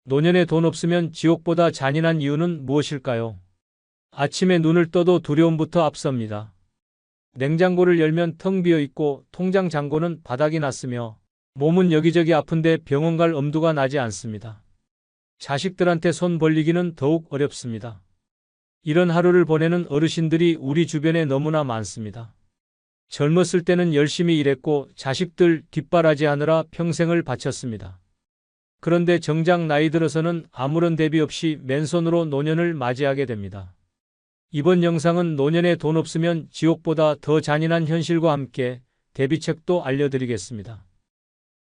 노년에 돈 없으면 지옥보다 잔인한 이유는 무엇일까요? 아침에 눈을 떠도 두려움부터 앞섭니다. 냉장고를 열면 텅 비어 있고 통장 잔고는 바닥이 났으며 몸은 여기저기 아픈데 병원 갈 엄두가 나지 않습니다. 자식들한테 손 벌리기는 더욱 어렵습니다. 이런 하루를 보내는 어르신들이 우리 주변에 너무나 많습니다. 젊었을 때는 열심히 일했고 자식들 뒷바라지하느라 평생을 바쳤습니다. 그런데 정작 나이 들어서는 아무런 대비 없이 맨손으로 노년을 맞이하게 됩니다. 이번 영상은 노년에 돈 없으면 지옥보다 더 잔인한 현실과 함께 대비책도 알려드리겠습니다.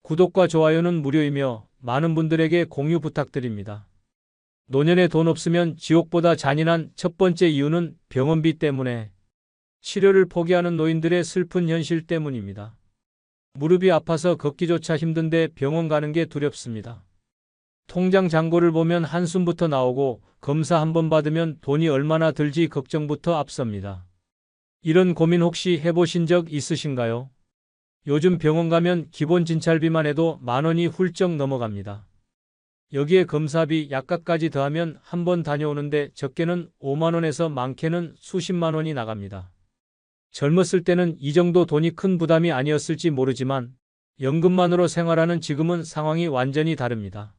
구독과 좋아요는 무료이며 많은 분들에게 공유 부탁드립니다. 노년에 돈 없으면 지옥보다 잔인한 첫 번째 이유는 병원비 때문에 치료를 포기하는 노인들의 슬픈 현실 때문입니다. 무릎이 아파서 걷기조차 힘든데 병원 가는 게 두렵습니다. 통장 잔고를 보면 한숨부터 나오고 검사 한 번 받으면 돈이 얼마나 들지 걱정부터 앞섭니다. 이런 고민 혹시 해보신 적 있으신가요? 요즘 병원 가면 기본 진찰비만 해도 10,000원이 훌쩍 넘어갑니다. 여기에 검사비, 약값까지 더하면 한 번 다녀오는데 적게는 50,000원에서 많게는 수십만 원이 나갑니다. 젊었을 때는 이 정도 돈이 큰 부담이 아니었을지 모르지만 연금만으로 생활하는 지금은 상황이 완전히 다릅니다.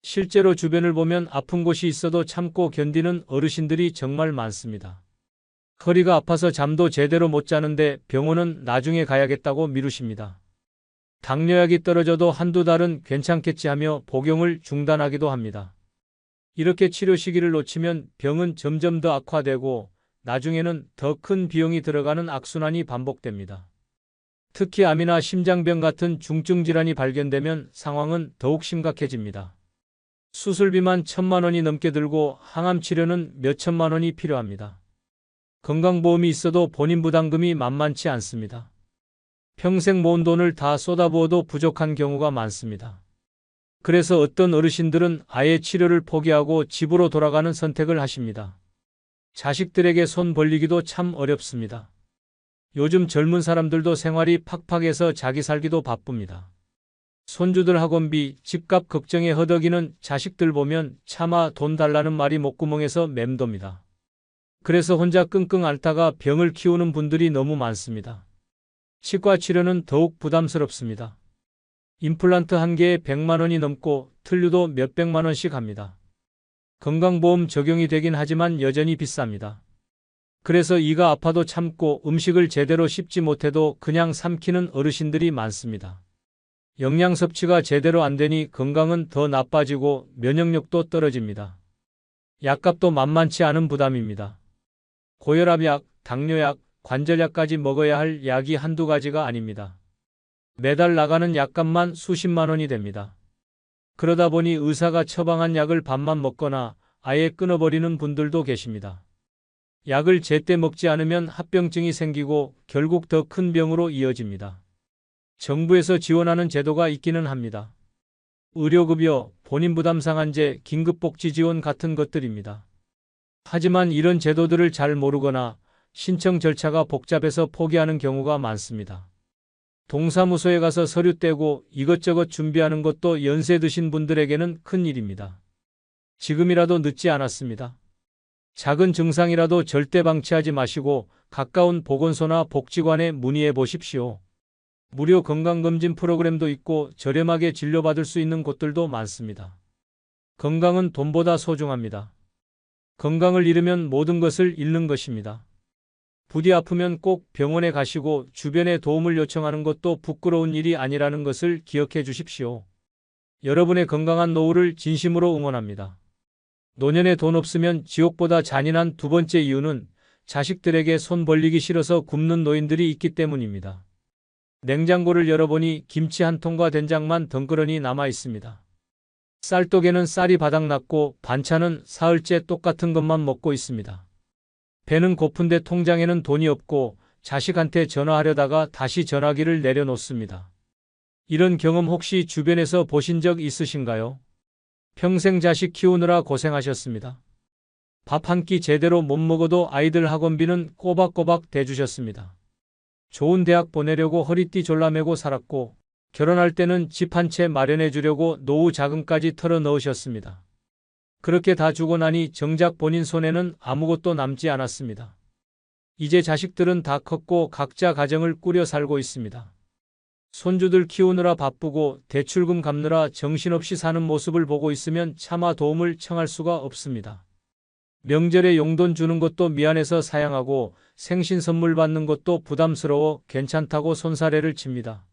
실제로 주변을 보면 아픈 곳이 있어도 참고 견디는 어르신들이 정말 많습니다. 허리가 아파서 잠도 제대로 못 자는데 병원은 나중에 가야겠다고 미루십니다. 당뇨약이 떨어져도 한두 달은 괜찮겠지 하며 복용을 중단하기도 합니다. 이렇게 치료 시기를 놓치면 병은 점점 더 악화되고 나중에는 더 큰 비용이 들어가는 악순환이 반복됩니다. 특히 암이나 심장병 같은 중증 질환이 발견되면 상황은 더욱 심각해집니다. 수술비만 1,000만 원이 넘게 들고 항암 치료는 몇천만 원이 필요합니다. 건강보험이 있어도 본인 부담금이 만만치 않습니다. 평생 모은 돈을 다 쏟아부어도 부족한 경우가 많습니다. 그래서 어떤 어르신들은 아예 치료를 포기하고 집으로 돌아가는 선택을 하십니다. 자식들에게 손 벌리기도 참 어렵습니다. 요즘 젊은 사람들도 생활이 팍팍해서 자기 살기도 바쁩니다. 손주들 학원비, 집값 걱정에 허덕이는 자식들 보면 차마 돈 달라는 말이 목구멍에서 맴돕니다. 그래서 혼자 끙끙 앓다가 병을 키우는 분들이 너무 많습니다. 치과 치료는 더욱 부담스럽습니다. 임플란트 한 개에 100만 원이 넘고 틀류도 몇백만 원씩 합니다. 건강보험 적용이 되긴 하지만 여전히 비쌉니다. 그래서 이가 아파도 참고 음식을 제대로 씹지 못해도 그냥 삼키는 어르신들이 많습니다. 영양 섭취가 제대로 안 되니 건강은 더 나빠지고 면역력도 떨어집니다. 약값도 만만치 않은 부담입니다. 고혈압약, 당뇨약, 관절약까지 먹어야 할 약이 한두 가지가 아닙니다. 매달 나가는 약값만 수십만 원이 됩니다. 그러다 보니 의사가 처방한 약을 반만 먹거나 아예 끊어버리는 분들도 계십니다. 약을 제때 먹지 않으면 합병증이 생기고 결국 더 큰 병으로 이어집니다. 정부에서 지원하는 제도가 있기는 합니다. 의료급여, 본인부담상한제, 긴급복지 지원 같은 것들입니다. 하지만 이런 제도들을 잘 모르거나 신청 절차가 복잡해서 포기하는 경우가 많습니다. 동사무소에 가서 서류 떼고 이것저것 준비하는 것도 연세 드신 분들에게는 큰일입니다. 지금이라도 늦지 않았습니다. 작은 증상이라도 절대 방치하지 마시고 가까운 보건소나 복지관에 문의해 보십시오. 무료 건강검진 프로그램도 있고 저렴하게 진료받을 수 있는 곳들도 많습니다. 건강은 돈보다 소중합니다. 건강을 잃으면 모든 것을 잃는 것입니다. 부디 아프면 꼭 병원에 가시고 주변에 도움을 요청하는 것도 부끄러운 일이 아니라는 것을 기억해 주십시오. 여러분의 건강한 노후를 진심으로 응원합니다. 노년에 돈 없으면 지옥보다 잔인한 두 번째 이유는 자식들에게 손 벌리기 싫어서 굶는 노인들이 있기 때문입니다. 냉장고를 열어보니 김치 한 통과 된장만 덩그러니 남아 있습니다. 쌀떡에는 쌀이 바닥났고 반찬은 사흘째 똑같은 것만 먹고 있습니다. 배는 고픈데 통장에는 돈이 없고 자식한테 전화하려다가 다시 전화기를 내려놓습니다. 이런 경험 혹시 주변에서 보신 적 있으신가요? 평생 자식 키우느라 고생하셨습니다. 밥 한 끼 제대로 못 먹어도 아이들 학원비는 꼬박꼬박 대주셨습니다. 좋은 대학 보내려고 허리띠 졸라매고 살았고 결혼할 때는 집 한 채 마련해 주려고 노후 자금까지 털어 넣으셨습니다. 그렇게 다 주고 나니 정작 본인 손에는 아무것도 남지 않았습니다. 이제 자식들은 다 컸고 각자 가정을 꾸려 살고 있습니다. 손주들 키우느라 바쁘고 대출금 갚느라 정신없이 사는 모습을 보고 있으면 차마 도움을 청할 수가 없습니다. 명절에 용돈 주는 것도 미안해서 사양하고 생신 선물 받는 것도 부담스러워 괜찮다고 손사래를 칩니다.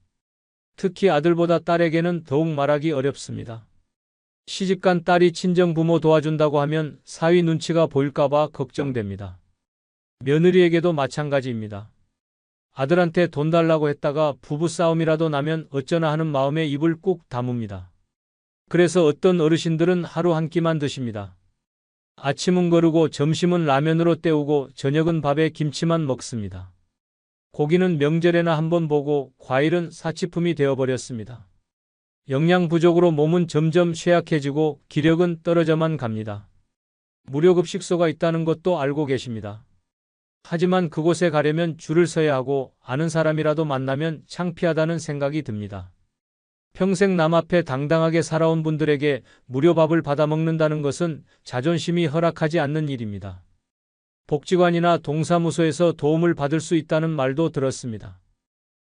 특히 아들보다 딸에게는 더욱 말하기 어렵습니다. 시집간 딸이 친정부모 도와준다고 하면 사위 눈치가 보일까봐 걱정됩니다. 며느리에게도 마찬가지입니다. 아들한테 돈 달라고 했다가 부부싸움이라도 나면 어쩌나 하는 마음에 입을 꾹 다뭅니다. 그래서 어떤 어르신들은 하루 한 끼만 드십니다. 아침은 거르고 점심은 라면으로 때우고 저녁은 밥에 김치만 먹습니다. 고기는 명절에나 한번 보고 과일은 사치품이 되어버렸습니다. 영양 부족으로 몸은 점점 쇠약해지고 기력은 떨어져만 갑니다. 무료급식소가 있다는 것도 알고 계십니다. 하지만 그곳에 가려면 줄을 서야 하고 아는 사람이라도 만나면 창피하다는 생각이 듭니다. 평생 남 앞에 당당하게 살아온 분들에게 무료 밥을 받아먹는다는 것은 자존심이 허락하지 않는 일입니다. 복지관이나 동사무소에서 도움을 받을 수 있다는 말도 들었습니다.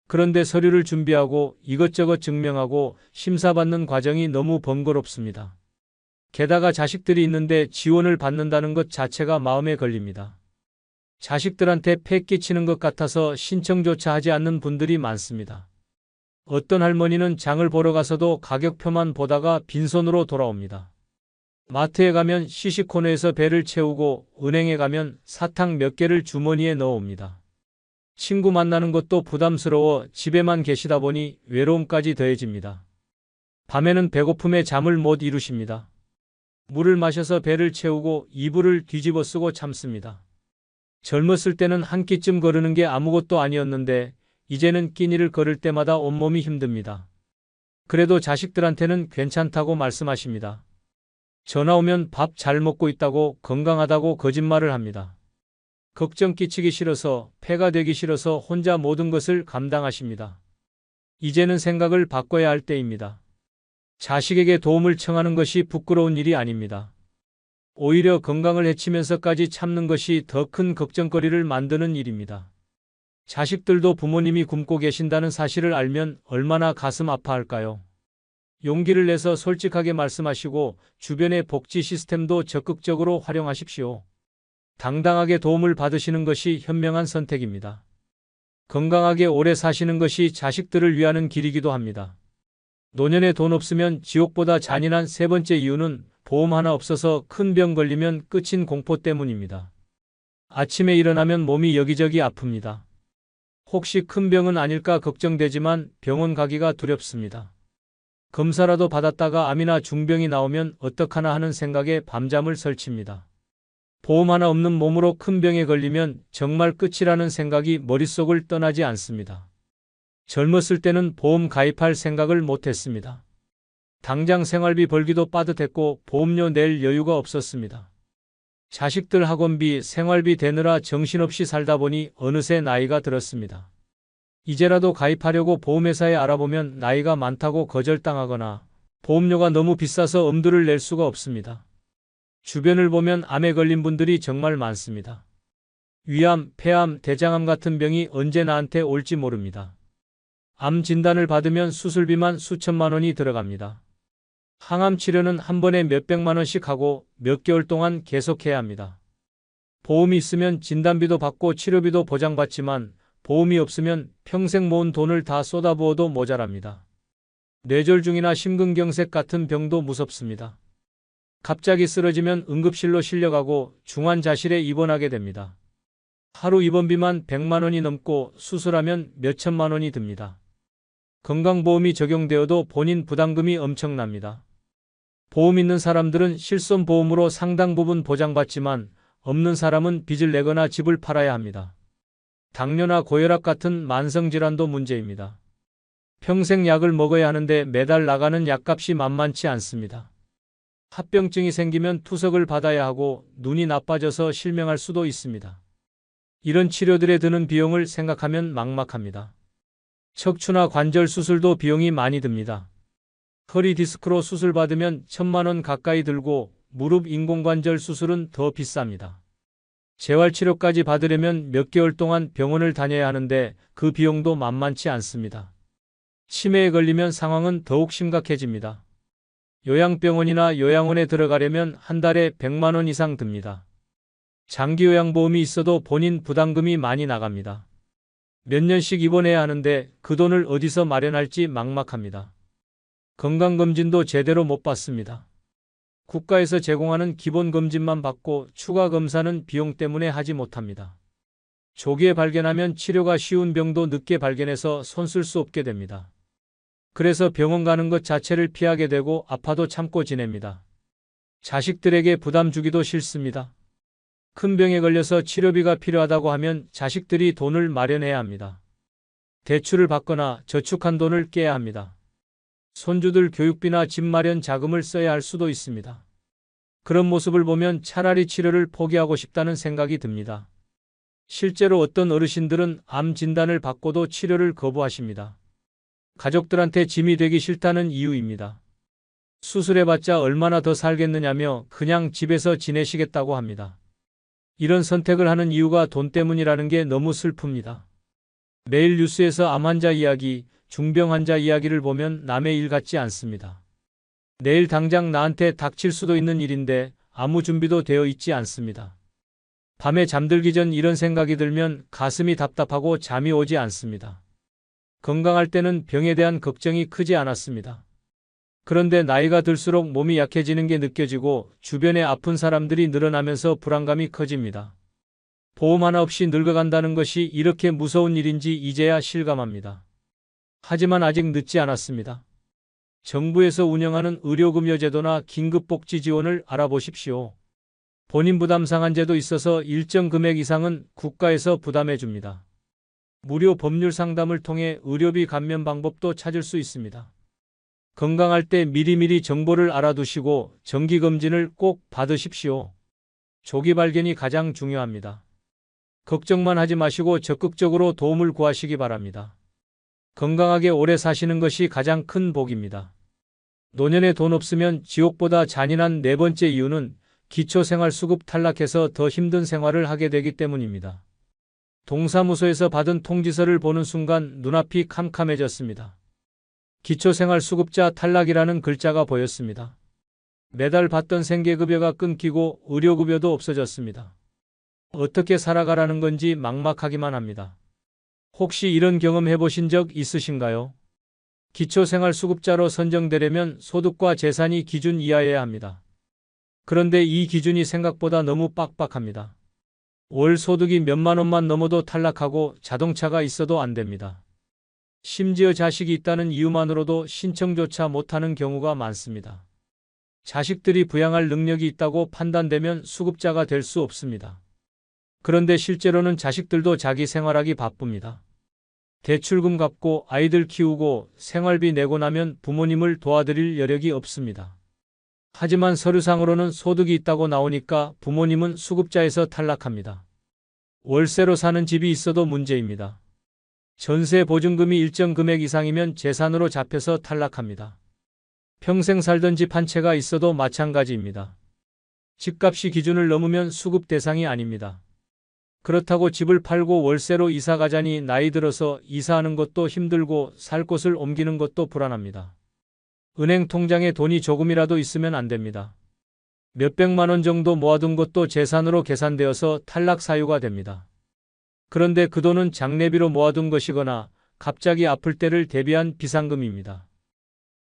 그런데 서류를 준비하고 이것저것 증명하고 심사받는 과정이 너무 번거롭습니다. 게다가 자식들이 있는데 지원을 받는다는 것 자체가 마음에 걸립니다. 자식들한테 패 끼치는 것 같아서 신청조차 하지 않는 분들이 많습니다. 어떤 할머니는 장을 보러 가서도 가격표만 보다가 빈손으로 돌아옵니다. 마트에 가면 시식코너에서 배를 채우고 은행에 가면 사탕 몇 개를 주머니에 넣어옵니다. 친구 만나는 것도 부담스러워 집에만 계시다 보니 외로움까지 더해집니다. 밤에는 배고픔에 잠을 못 이루십니다. 물을 마셔서 배를 채우고 이불을 뒤집어 쓰고 참습니다. 젊었을 때는 한 끼쯤 거르는 게 아무것도 아니었는데 이제는 끼니를 걸을 때마다 온몸이 힘듭니다. 그래도 자식들한테는 괜찮다고 말씀하십니다. 전화 오면 밥 잘 먹고 있다고 건강하다고 거짓말을 합니다. 걱정 끼치기 싫어서 폐가 되기 싫어서 혼자 모든 것을 감당하십니다. 이제는 생각을 바꿔야 할 때입니다. 자식에게 도움을 청하는 것이 부끄러운 일이 아닙니다. 오히려 건강을 해치면서까지 참는 것이 더 큰 걱정거리를 만드는 일입니다. 자식들도 부모님이 굶고 계신다는 사실을 알면 얼마나 가슴 아파할까요? 용기를 내서 솔직하게 말씀하시고 주변의 복지 시스템도 적극적으로 활용하십시오. 당당하게 도움을 받으시는 것이 현명한 선택입니다. 건강하게 오래 사시는 것이 자식들을 위하는 길이기도 합니다. 노년에 돈 없으면 지옥보다 잔인한 세 번째 이유는 보험 하나 없어서 큰 병 걸리면 끝인 공포 때문입니다. 아침에 일어나면 몸이 여기저기 아픕니다. 혹시 큰 병은 아닐까 걱정되지만 병원 가기가 두렵습니다. 검사라도 받았다가 암이나 중병이 나오면 어떡하나 하는 생각에 밤잠을 설칩니다. 보험 하나 없는 몸으로 큰 병에 걸리면 정말 끝이라는 생각이 머릿속을 떠나지 않습니다. 젊었을 때는 보험 가입할 생각을 못했습니다. 당장 생활비 벌기도 빠듯했고 보험료 낼 여유가 없었습니다. 자식들 학원비, 생활비 대느라 정신없이 살다 보니 어느새 나이가 들었습니다. 이제라도 가입하려고 보험회사에 알아보면 나이가 많다고 거절당하거나 보험료가 너무 비싸서 엄두를 낼 수가 없습니다. 주변을 보면 암에 걸린 분들이 정말 많습니다. 위암, 폐암, 대장암 같은 병이 언제 나한테 올지 모릅니다. 암 진단을 받으면 수술비만 수천만 원이 들어갑니다. 항암 치료는 한 번에 몇백만 원씩 하고 몇 개월 동안 계속해야 합니다. 보험이 있으면 진단비도 받고 치료비도 보장받지만 보험이 없으면 평생 모은 돈을 다 쏟아부어도 모자랍니다. 뇌졸중이나 심근경색 같은 병도 무섭습니다. 갑자기 쓰러지면 응급실로 실려가고 중환자실에 입원하게 됩니다. 하루 입원비만 100만 원이 넘고 수술하면 몇천만 원이 듭니다. 건강보험이 적용되어도 본인 부담금이 엄청납니다. 보험 있는 사람들은 실손보험으로 상당 부분 보장받지만 없는 사람은 빚을 내거나 집을 팔아야 합니다. 당뇨나 고혈압 같은 만성질환도 문제입니다. 평생 약을 먹어야 하는데 매달 나가는 약값이 만만치 않습니다. 합병증이 생기면 투석을 받아야 하고 눈이 나빠져서 실명할 수도 있습니다. 이런 치료들에 드는 비용을 생각하면 막막합니다. 척추나 관절 수술도 비용이 많이 듭니다. 허리 디스크로 수술받으면 1,000만 원 가까이 들고 무릎 인공관절 수술은 더 비쌉니다. 재활치료까지 받으려면 몇 개월 동안 병원을 다녀야 하는데 그 비용도 만만치 않습니다. 치매에 걸리면 상황은 더욱 심각해집니다. 요양병원이나 요양원에 들어가려면 한 달에 100만 원 이상 듭니다. 장기요양보험이 있어도 본인 부담금이 많이 나갑니다. 몇 년씩 입원해야 하는데 그 돈을 어디서 마련할지 막막합니다. 건강검진도 제대로 못 받습니다. 국가에서 제공하는 기본검진만 받고 추가 검사는 비용 때문에 하지 못합니다. 조기에 발견하면 치료가 쉬운 병도 늦게 발견해서 손 쓸 수 없게 됩니다. 그래서 병원 가는 것 자체를 피하게 되고 아파도 참고 지냅니다. 자식들에게 부담 주기도 싫습니다. 큰 병에 걸려서 치료비가 필요하다고 하면 자식들이 돈을 마련해야 합니다. 대출을 받거나 저축한 돈을 깨야 합니다. 손주들 교육비나 집 마련 자금을 써야 할 수도 있습니다. 그런 모습을 보면 차라리 치료를 포기하고 싶다는 생각이 듭니다. 실제로 어떤 어르신들은 암 진단을 받고도 치료를 거부하십니다. 가족들한테 짐이 되기 싫다는 이유입니다. 수술해봤자 얼마나 더 살겠느냐며 그냥 집에서 지내시겠다고 합니다. 이런 선택을 하는 이유가 돈 때문이라는 게 너무 슬픕니다. 매일 뉴스에서 암 환자 이야기, 중병 환자 이야기를 보면 남의 일 같지 않습니다. 내일 당장 나한테 닥칠 수도 있는 일인데 아무 준비도 되어 있지 않습니다. 밤에 잠들기 전 이런 생각이 들면 가슴이 답답하고 잠이 오지 않습니다. 건강할 때는 병에 대한 걱정이 크지 않았습니다. 그런데 나이가 들수록 몸이 약해지는 게 느껴지고 주변에 아픈 사람들이 늘어나면서 불안감이 커집니다. 보험 하나 없이 늙어간다는 것이 이렇게 무서운 일인지 이제야 실감합니다. 하지만 아직 늦지 않았습니다. 정부에서 운영하는 의료급여제도나 긴급복지 지원을 알아보십시오. 본인 부담 상한제도 있어서 일정 금액 이상은 국가에서 부담해 줍니다. 무료 법률 상담을 통해 의료비 감면 방법도 찾을 수 있습니다. 건강할 때 미리미리 정보를 알아두시고 정기검진을 꼭 받으십시오. 조기 발견이 가장 중요합니다. 걱정만 하지 마시고 적극적으로 도움을 구하시기 바랍니다. 건강하게 오래 사시는 것이 가장 큰 복입니다. 노년에 돈 없으면 지옥보다 잔인한 네 번째 이유는 기초생활수급 탈락해서 더 힘든 생활을 하게 되기 때문입니다. 동사무소에서 받은 통지서를 보는 순간 눈앞이 캄캄해졌습니다. 기초생활수급자 탈락이라는 글자가 보였습니다. 매달 받던 생계급여가 끊기고 의료급여도 없어졌습니다. 어떻게 살아가라는 건지 막막하기만 합니다. 혹시 이런 경험 해보신 적 있으신가요? 기초생활수급자로 선정되려면 소득과 재산이 기준 이하여야 합니다. 그런데 이 기준이 생각보다 너무 빡빡합니다. 월 소득이 몇만 원만 넘어도 탈락하고 자동차가 있어도 안 됩니다. 심지어 자식이 있다는 이유만으로도 신청조차 못하는 경우가 많습니다. 자식들이 부양할 능력이 있다고 판단되면 수급자가 될 수 없습니다. 그런데 실제로는 자식들도 자기 생활하기 바쁩니다. 대출금 갚고 아이들 키우고 생활비 내고 나면 부모님을 도와드릴 여력이 없습니다. 하지만 서류상으로는 소득이 있다고 나오니까 부모님은 수급자에서 탈락합니다. 월세로 사는 집이 있어도 문제입니다. 전세 보증금이 일정 금액 이상이면 재산으로 잡혀서 탈락합니다. 평생 살던 집 한 채가 있어도 마찬가지입니다. 집값이 기준을 넘으면 수급 대상이 아닙니다. 그렇다고 집을 팔고 월세로 이사 가자니 나이 들어서 이사하는 것도 힘들고 살 곳을 옮기는 것도 불안합니다. 은행 통장에 돈이 조금이라도 있으면 안 됩니다. 몇백만 원 정도 모아둔 것도 재산으로 계산되어서 탈락 사유가 됩니다. 그런데 그 돈은 장례비로 모아둔 것이거나 갑자기 아플 때를 대비한 비상금입니다.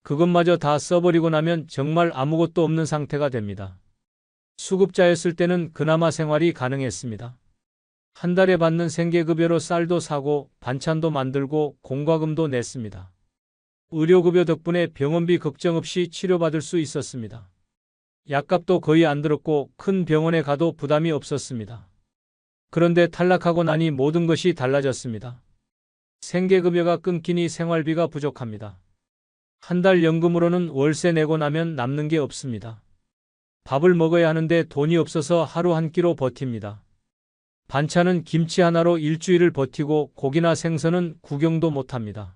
그것마저 다 써버리고 나면 정말 아무것도 없는 상태가 됩니다. 수급자였을 때는 그나마 생활이 가능했습니다. 한 달에 받는 생계급여로 쌀도 사고 반찬도 만들고 공과금도 냈습니다. 의료급여 덕분에 병원비 걱정 없이 치료받을 수 있었습니다. 약값도 거의 안 들었고 큰 병원에 가도 부담이 없었습니다. 그런데 탈락하고 나니 모든 것이 달라졌습니다. 생계급여가 끊기니 생활비가 부족합니다. 한 달 연금으로는 월세 내고 나면 남는 게 없습니다. 밥을 먹어야 하는데 돈이 없어서 하루 한 끼로 버팁니다. 반찬은 김치 하나로 일주일을 버티고 고기나 생선은 구경도 못합니다.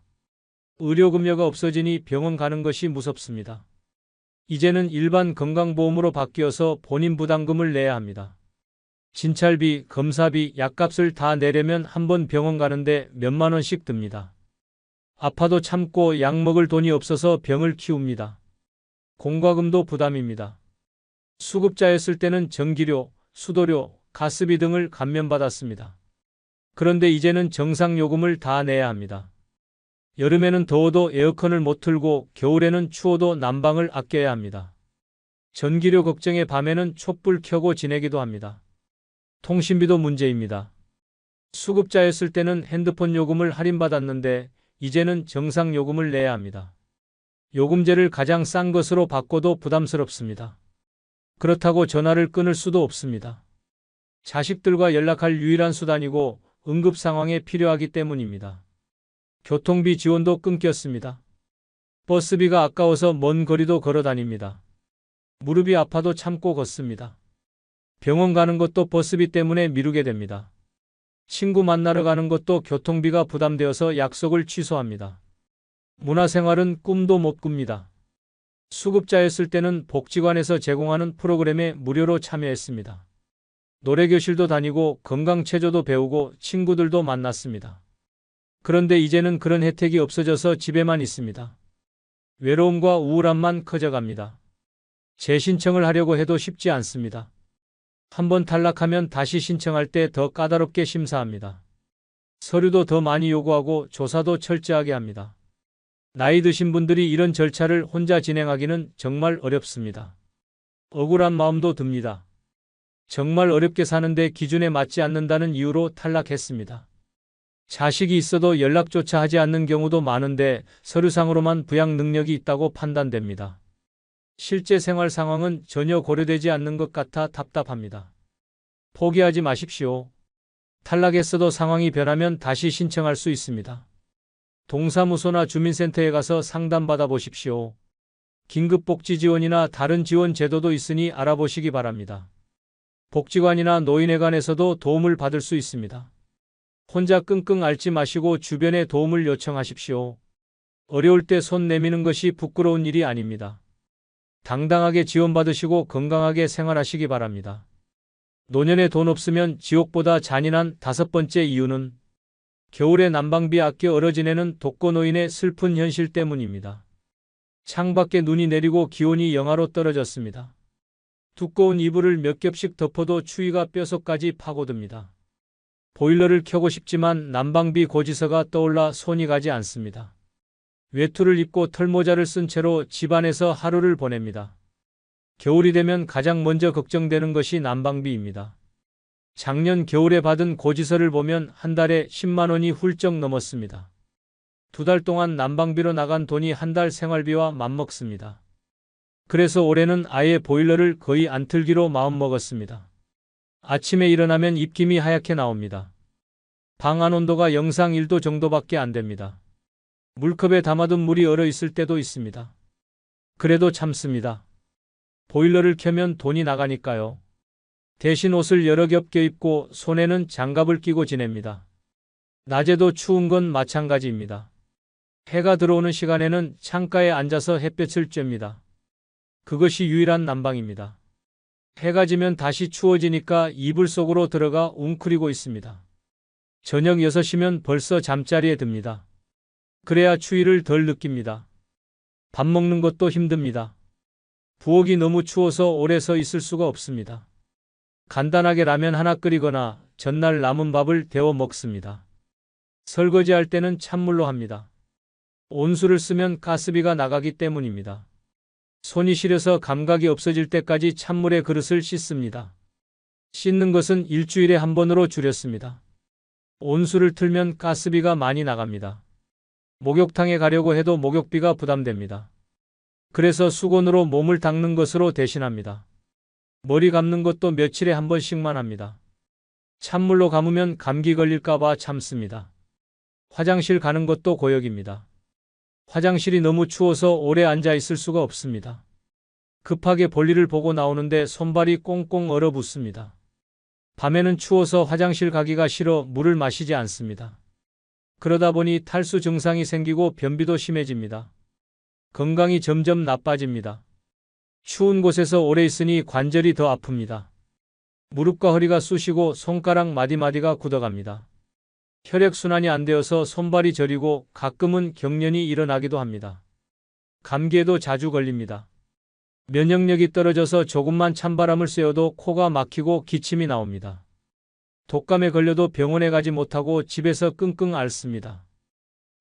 의료급여가 없어지니 병원 가는 것이 무섭습니다. 이제는 일반 건강보험으로 바뀌어서 본인 부담금을 내야 합니다. 진찰비, 검사비, 약값을 다 내려면 한 번 병원 가는데 몇만 원씩 듭니다. 아파도 참고 약 먹을 돈이 없어서 병을 키웁니다. 공과금도 부담입니다. 수급자였을 때는 전기료, 수도료, 가스비 등을 감면받았습니다. 그런데 이제는 정상요금을 다 내야 합니다. 여름에는 더워도 에어컨을 못 틀고 겨울에는 추워도 난방을 아껴야 합니다. 전기료 걱정에 밤에는 촛불 켜고 지내기도 합니다. 통신비도 문제입니다. 수급자였을 때는 핸드폰 요금을 할인받았는데 이제는 정상 요금을 내야 합니다. 요금제를 가장 싼 것으로 바꿔도 부담스럽습니다. 그렇다고 전화를 끊을 수도 없습니다. 자식들과 연락할 유일한 수단이고 응급 상황에 필요하기 때문입니다. 교통비 지원도 끊겼습니다. 버스비가 아까워서 먼 거리도 걸어 다닙니다. 무릎이 아파도 참고 걷습니다. 병원 가는 것도 버스비 때문에 미루게 됩니다. 친구 만나러 가는 것도 교통비가 부담되어서 약속을 취소합니다. 문화생활은 꿈도 못 꿉니다. 수급자였을 때는 복지관에서 제공하는 프로그램에 무료로 참여했습니다. 노래교실도 다니고 건강체조도 배우고 친구들도 만났습니다. 그런데 이제는 그런 혜택이 없어져서 집에만 있습니다. 외로움과 우울함만 커져갑니다. 재신청을 하려고 해도 쉽지 않습니다. 한번 탈락하면 다시 신청할 때 더 까다롭게 심사합니다. 서류도 더 많이 요구하고 조사도 철저하게 합니다. 나이 드신 분들이 이런 절차를 혼자 진행하기는 정말 어렵습니다. 억울한 마음도 듭니다. 정말 어렵게 사는데 기준에 맞지 않는다는 이유로 탈락했습니다. 자식이 있어도 연락조차 하지 않는 경우도 많은데 서류상으로만 부양 능력이 있다고 판단됩니다. 실제 생활 상황은 전혀 고려되지 않는 것 같아 답답합니다. 포기하지 마십시오. 탈락했어도 상황이 변하면 다시 신청할 수 있습니다. 동사무소나 주민센터에 가서 상담받아 보십시오. 긴급복지 지원이나 다른 지원 제도도 있으니 알아보시기 바랍니다. 복지관이나 노인회관에서도 도움을 받을 수 있습니다. 혼자 끙끙 앓지 마시고 주변에 도움을 요청하십시오. 어려울 때 손 내미는 것이 부끄러운 일이 아닙니다. 당당하게 지원받으시고 건강하게 생활하시기 바랍니다. 노년에 돈 없으면 지옥보다 잔인한 5번째 이유는 겨울에 난방비 아껴 얼어 지내는 독거노인의 슬픈 현실 때문입니다. 창밖에 눈이 내리고 기온이 영하로 떨어졌습니다. 두꺼운 이불을 몇 겹씩 덮어도 추위가 뼛속까지 파고듭니다. 보일러를 켜고 싶지만 난방비 고지서가 떠올라 손이 가지 않습니다. 외투를 입고 털모자를 쓴 채로 집안에서 하루를 보냅니다. 겨울이 되면 가장 먼저 걱정되는 것이 난방비입니다. 작년 겨울에 받은 고지서를 보면 한 달에 10만 원이 훌쩍 넘었습니다. 2달 동안 난방비로 나간 돈이 한 달 생활비와 맞먹습니다. 그래서 올해는 아예 보일러를 거의 안 틀기로 마음먹었습니다. 아침에 일어나면 입김이 하얗게 나옵니다. 방 안 온도가 영상 1도 정도밖에 안 됩니다. 물컵에 담아둔 물이 얼어 있을 때도 있습니다. 그래도 참습니다. 보일러를 켜면 돈이 나가니까요. 대신 옷을 여러 겹 껴입고 손에는 장갑을 끼고 지냅니다. 낮에도 추운 건 마찬가지입니다. 해가 들어오는 시간에는 창가에 앉아서 햇볕을 쬐입니다. 그것이 유일한 난방입니다. 해가 지면 다시 추워지니까 이불 속으로 들어가 웅크리고 있습니다. 저녁 6시면 벌써 잠자리에 듭니다. 그래야 추위를 덜 느낍니다. 밥 먹는 것도 힘듭니다. 부엌이 너무 추워서 오래 서 있을 수가 없습니다. 간단하게 라면 하나 끓이거나 전날 남은 밥을 데워 먹습니다. 설거지할 때는 찬물로 합니다. 온수를 쓰면 가스비가 나가기 때문입니다. 손이 시려서 감각이 없어질 때까지 찬물에 그릇을 씻습니다. 씻는 것은 일주일에 한 번으로 줄였습니다. 온수를 틀면 가스비가 많이 나갑니다. 목욕탕에 가려고 해도 목욕비가 부담됩니다. 그래서 수건으로 몸을 닦는 것으로 대신합니다. 머리 감는 것도 며칠에 한 번씩만 합니다. 찬물로 감으면 감기 걸릴까봐 참습니다. 화장실 가는 것도 고역입니다. 화장실이 너무 추워서 오래 앉아 있을 수가 없습니다. 급하게 볼일을 보고 나오는데 손발이 꽁꽁 얼어붙습니다. 밤에는 추워서 화장실 가기가 싫어 물을 마시지 않습니다. 그러다 보니 탈수 증상이 생기고 변비도 심해집니다. 건강이 점점 나빠집니다. 추운 곳에서 오래 있으니 관절이 더 아픕니다. 무릎과 허리가 쑤시고 손가락 마디마디가 굳어갑니다. 혈액순환이 안 되어서 손발이 저리고 가끔은 경련이 일어나기도 합니다. 감기에도 자주 걸립니다. 면역력이 떨어져서 조금만 찬바람을 쐬어도 코가 막히고 기침이 나옵니다. 독감에 걸려도 병원에 가지 못하고 집에서 끙끙 앓습니다.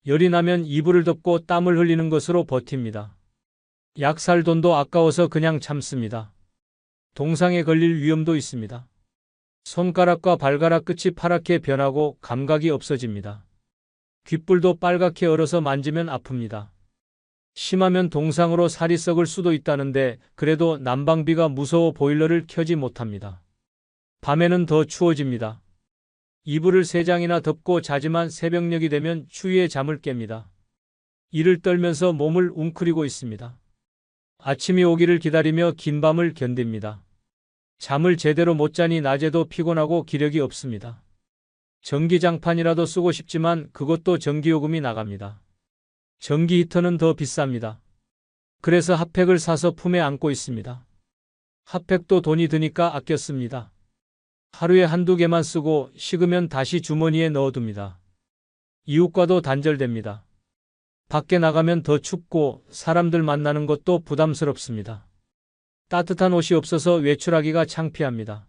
열이 나면 이불을 덮고 땀을 흘리는 것으로 버팁니다. 약 살 돈도 아까워서 그냥 참습니다. 동상에 걸릴 위험도 있습니다. 손가락과 발가락 끝이 파랗게 변하고 감각이 없어집니다. 귓불도 빨갛게 얼어서 만지면 아픕니다. 심하면 동상으로 살이 썩을 수도 있다는데 그래도 난방비가 무서워 보일러를 켜지 못합니다. 밤에는 더 추워집니다. 이불을 3장이나 덮고 자지만 새벽녘이 되면 추위에 잠을 깹니다. 이를 떨면서 몸을 웅크리고 있습니다. 아침이 오기를 기다리며 긴 밤을 견딥니다. 잠을 제대로 못 자니 낮에도 피곤하고 기력이 없습니다. 전기장판이라도 쓰고 싶지만 그것도 전기요금이 나갑니다. 전기 히터는 더 비쌉니다. 그래서 핫팩을 사서 품에 안고 있습니다. 핫팩도 돈이 드니까 아껴 씁니다. 하루에 한두 개만 쓰고 식으면 다시 주머니에 넣어둡니다. 이웃과도 단절됩니다. 밖에 나가면 더 춥고 사람들 만나는 것도 부담스럽습니다. 따뜻한 옷이 없어서 외출하기가 창피합니다.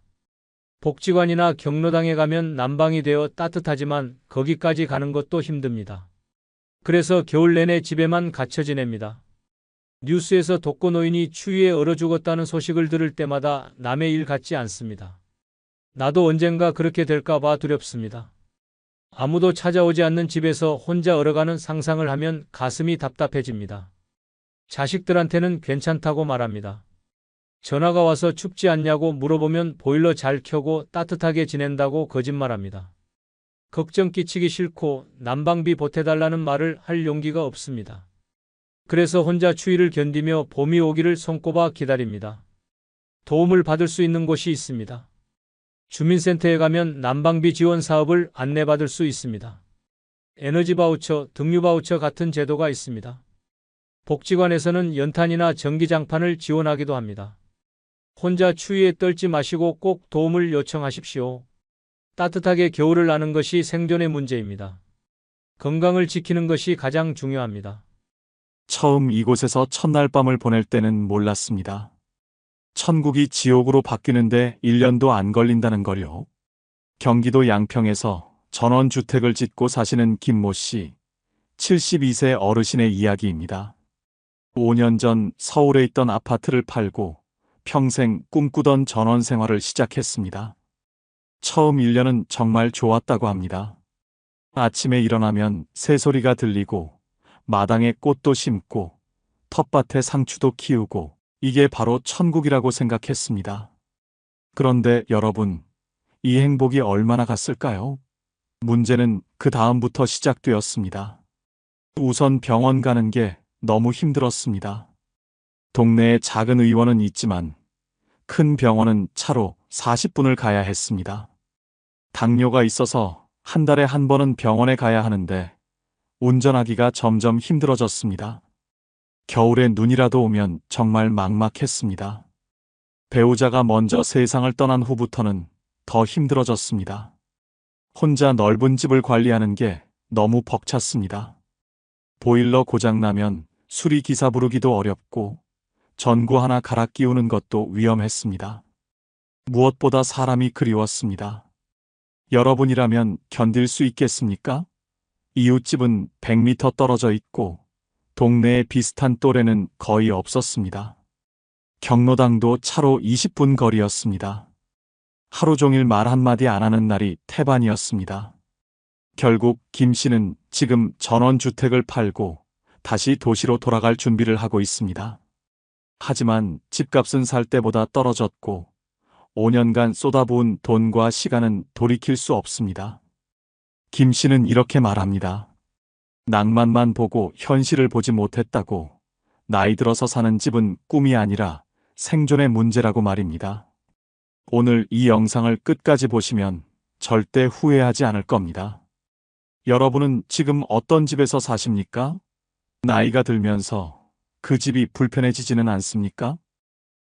복지관이나 경로당에 가면 난방이 되어 따뜻하지만 거기까지 가는 것도 힘듭니다. 그래서 겨울 내내 집에만 갇혀 지냅니다. 뉴스에서 독거노인이 추위에 얼어 죽었다는 소식을 들을 때마다 남의 일 같지 않습니다. 나도 언젠가 그렇게 될까 봐 두렵습니다. 아무도 찾아오지 않는 집에서 혼자 얼어가는 상상을 하면 가슴이 답답해집니다. 자식들한테는 괜찮다고 말합니다. 전화가 와서 춥지 않냐고 물어보면 보일러 잘 켜고 따뜻하게 지낸다고 거짓말합니다. 걱정 끼치기 싫고 난방비 보태달라는 말을 할 용기가 없습니다. 그래서 혼자 추위를 견디며 봄이 오기를 손꼽아 기다립니다. 도움을 받을 수 있는 곳이 있습니다. 주민센터에 가면 난방비 지원 사업을 안내받을 수 있습니다. 에너지 바우처, 등유 바우처 같은 제도가 있습니다. 복지관에서는 연탄이나 전기장판을 지원하기도 합니다. 혼자 추위에 떨지 마시고 꼭 도움을 요청하십시오. 따뜻하게 겨울을 나는 것이 생존의 문제입니다. 건강을 지키는 것이 가장 중요합니다. 처음 이곳에서 첫날 밤을 보낼 때는 몰랐습니다. 천국이 지옥으로 바뀌는데 1년도 안 걸린다는 걸요. 경기도 양평에서 전원주택을 짓고 사시는 김모 씨, 72세 어르신의 이야기입니다. 5년 전 서울에 있던 아파트를 팔고 평생 꿈꾸던 전원 생활을 시작했습니다. 처음 1년은 정말 좋았다고 합니다. 아침에 일어나면 새소리가 들리고 마당에 꽃도 심고 텃밭에 상추도 키우고 이게 바로 천국이라고 생각했습니다. 그런데 여러분, 이 행복이 얼마나 갔을까요? 문제는 그 다음부터 시작되었습니다. 우선 병원 가는 게 너무 힘들었습니다. 동네에 작은 의원은 있지만 큰 병원은 차로 40분을 가야 했습니다. 당뇨가 있어서 한 달에 한 번은 병원에 가야 하는데 운전하기가 점점 힘들어졌습니다. 겨울에 눈이라도 오면 정말 막막했습니다. 배우자가 먼저 세상을 떠난 후부터는 더 힘들어졌습니다. 혼자 넓은 집을 관리하는 게 너무 벅찼습니다. 보일러 고장나면 수리기사 부르기도 어렵고 전구 하나 갈아 끼우는 것도 위험했습니다. 무엇보다 사람이 그리웠습니다. 여러분이라면 견딜 수 있겠습니까? 이웃집은 100m 떨어져 있고 동네에 비슷한 또래는 거의 없었습니다. 경로당도 차로 20분 거리였습니다. 하루 종일 말 한마디 안 하는 날이 태반이었습니다. 결국 김 씨는 지금 전원주택을 팔고 다시 도시로 돌아갈 준비를 하고 있습니다. 하지만 집값은 살 때보다 떨어졌고 5년간 쏟아부은 돈과 시간은 돌이킬 수 없습니다. 김 씨는 이렇게 말합니다. 낭만만 보고 현실을 보지 못했다고. 나이 들어서 사는 집은 꿈이 아니라 생존의 문제라고 말입니다. 오늘 이 영상을 끝까지 보시면 절대 후회하지 않을 겁니다. 여러분은 지금 어떤 집에서 사십니까? 나이가 들면서 그 집이 불편해지지는 않습니까?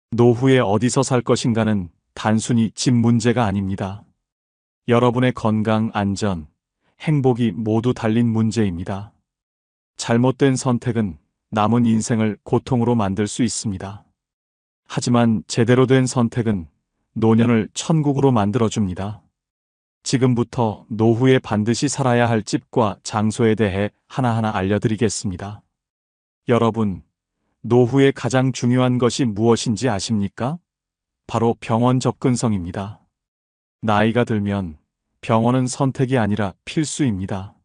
노후에 어디서 살 것인가는 단순히 집 문제가 아닙니다. 여러분의 건강, 안전, 행복이 모두 달린 문제입니다. 잘못된 선택은 남은 인생을 고통으로 만들 수 있습니다. 하지만 제대로 된 선택은 노년을 천국으로 만들어줍니다. 지금부터 노후에 반드시 살아야 할 집과 장소에 대해 하나하나 알려드리겠습니다. 여러분, 노후에 가장 중요한 것이 무엇인지 아십니까? 바로 병원 접근성입니다. 나이가 들면 병원은 선택이 아니라 필수입니다.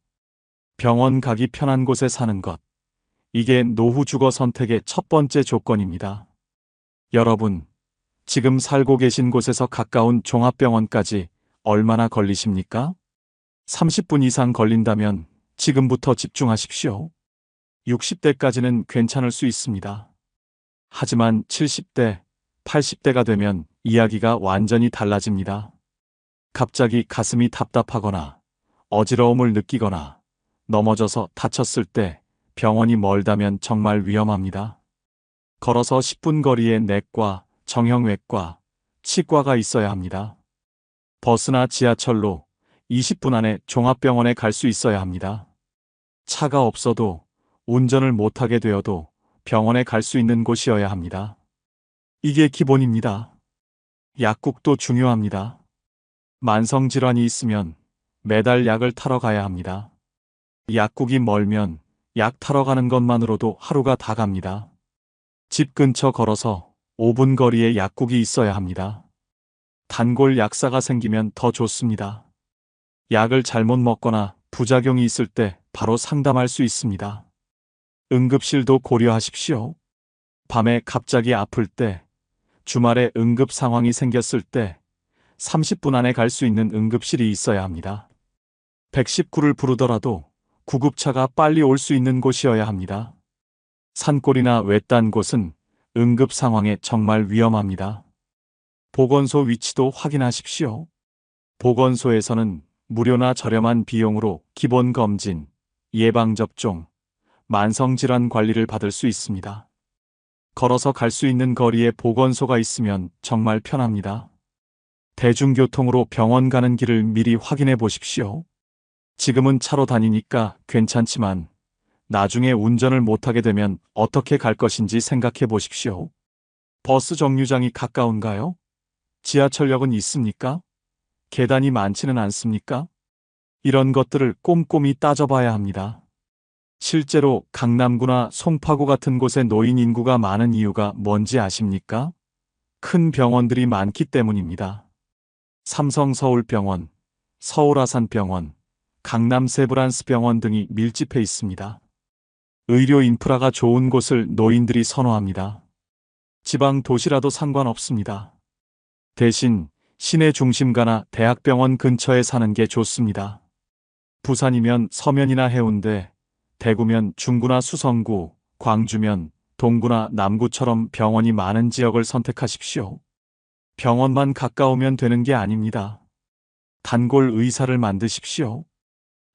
병원 가기 편한 곳에 사는 것. 이게 노후 주거 선택의 첫 번째 조건입니다. 여러분, 지금 살고 계신 곳에서 가까운 종합병원까지 얼마나 걸리십니까? 30분 이상 걸린다면 지금부터 집중하십시오. 60대까지는 괜찮을 수 있습니다. 하지만 70대, 80대가 되면 이야기가 완전히 달라집니다. 갑자기 가슴이 답답하거나 어지러움을 느끼거나 넘어져서 다쳤을 때 병원이 멀다면 정말 위험합니다. 걸어서 10분 거리에 내과, 정형외과, 치과가 있어야 합니다. 버스나 지하철로 20분 안에 종합병원에 갈 수 있어야 합니다. 차가 없어도 운전을 못하게 되어도 병원에 갈 수 있는 곳이어야 합니다. 이게 기본입니다. 약국도 중요합니다. 만성질환이 있으면 매달 약을 타러 가야 합니다. 약국이 멀면 약 타러 가는 것만으로도 하루가 다 갑니다. 집 근처 걸어서 5분 거리에 약국이 있어야 합니다. 단골 약사가 생기면 더 좋습니다. 약을 잘못 먹거나 부작용이 있을 때 바로 상담할 수 있습니다. 응급실도 고려하십시오. 밤에 갑자기 아플 때, 주말에 응급 상황이 생겼을 때 30분 안에 갈 수 있는 응급실이 있어야 합니다. 119를 부르더라도 구급차가 빨리 올 수 있는 곳이어야 합니다. 산골이나 외딴 곳은 응급 상황에 정말 위험합니다. 보건소 위치도 확인하십시오. 보건소에서는 무료나 저렴한 비용으로 기본 검진, 예방접종, 만성질환 관리를 받을 수 있습니다. 걸어서 갈 수 있는 거리에 보건소가 있으면 정말 편합니다. 대중교통으로 병원 가는 길을 미리 확인해 보십시오. 지금은 차로 다니니까 괜찮지만 나중에 운전을 못하게 되면 어떻게 갈 것인지 생각해 보십시오. 버스 정류장이 가까운가요? 지하철역은 있습니까? 계단이 많지는 않습니까? 이런 것들을 꼼꼼히 따져봐야 합니다. 실제로 강남구나 송파구 같은 곳에 노인 인구가 많은 이유가 뭔지 아십니까? 큰 병원들이 많기 때문입니다. 삼성서울병원, 서울아산병원, 강남 세브란스병원 등이 밀집해 있습니다. 의료 인프라가 좋은 곳을 노인들이 선호합니다. 지방 도시라도 상관없습니다. 대신 시내 중심가나 대학병원 근처에 사는 게 좋습니다. 부산이면 서면이나 해운대, 대구면 중구나 수성구, 광주면 동구나 남구처럼 병원이 많은 지역을 선택하십시오. 병원만 가까우면 되는 게 아닙니다. 단골 의사를 만드십시오.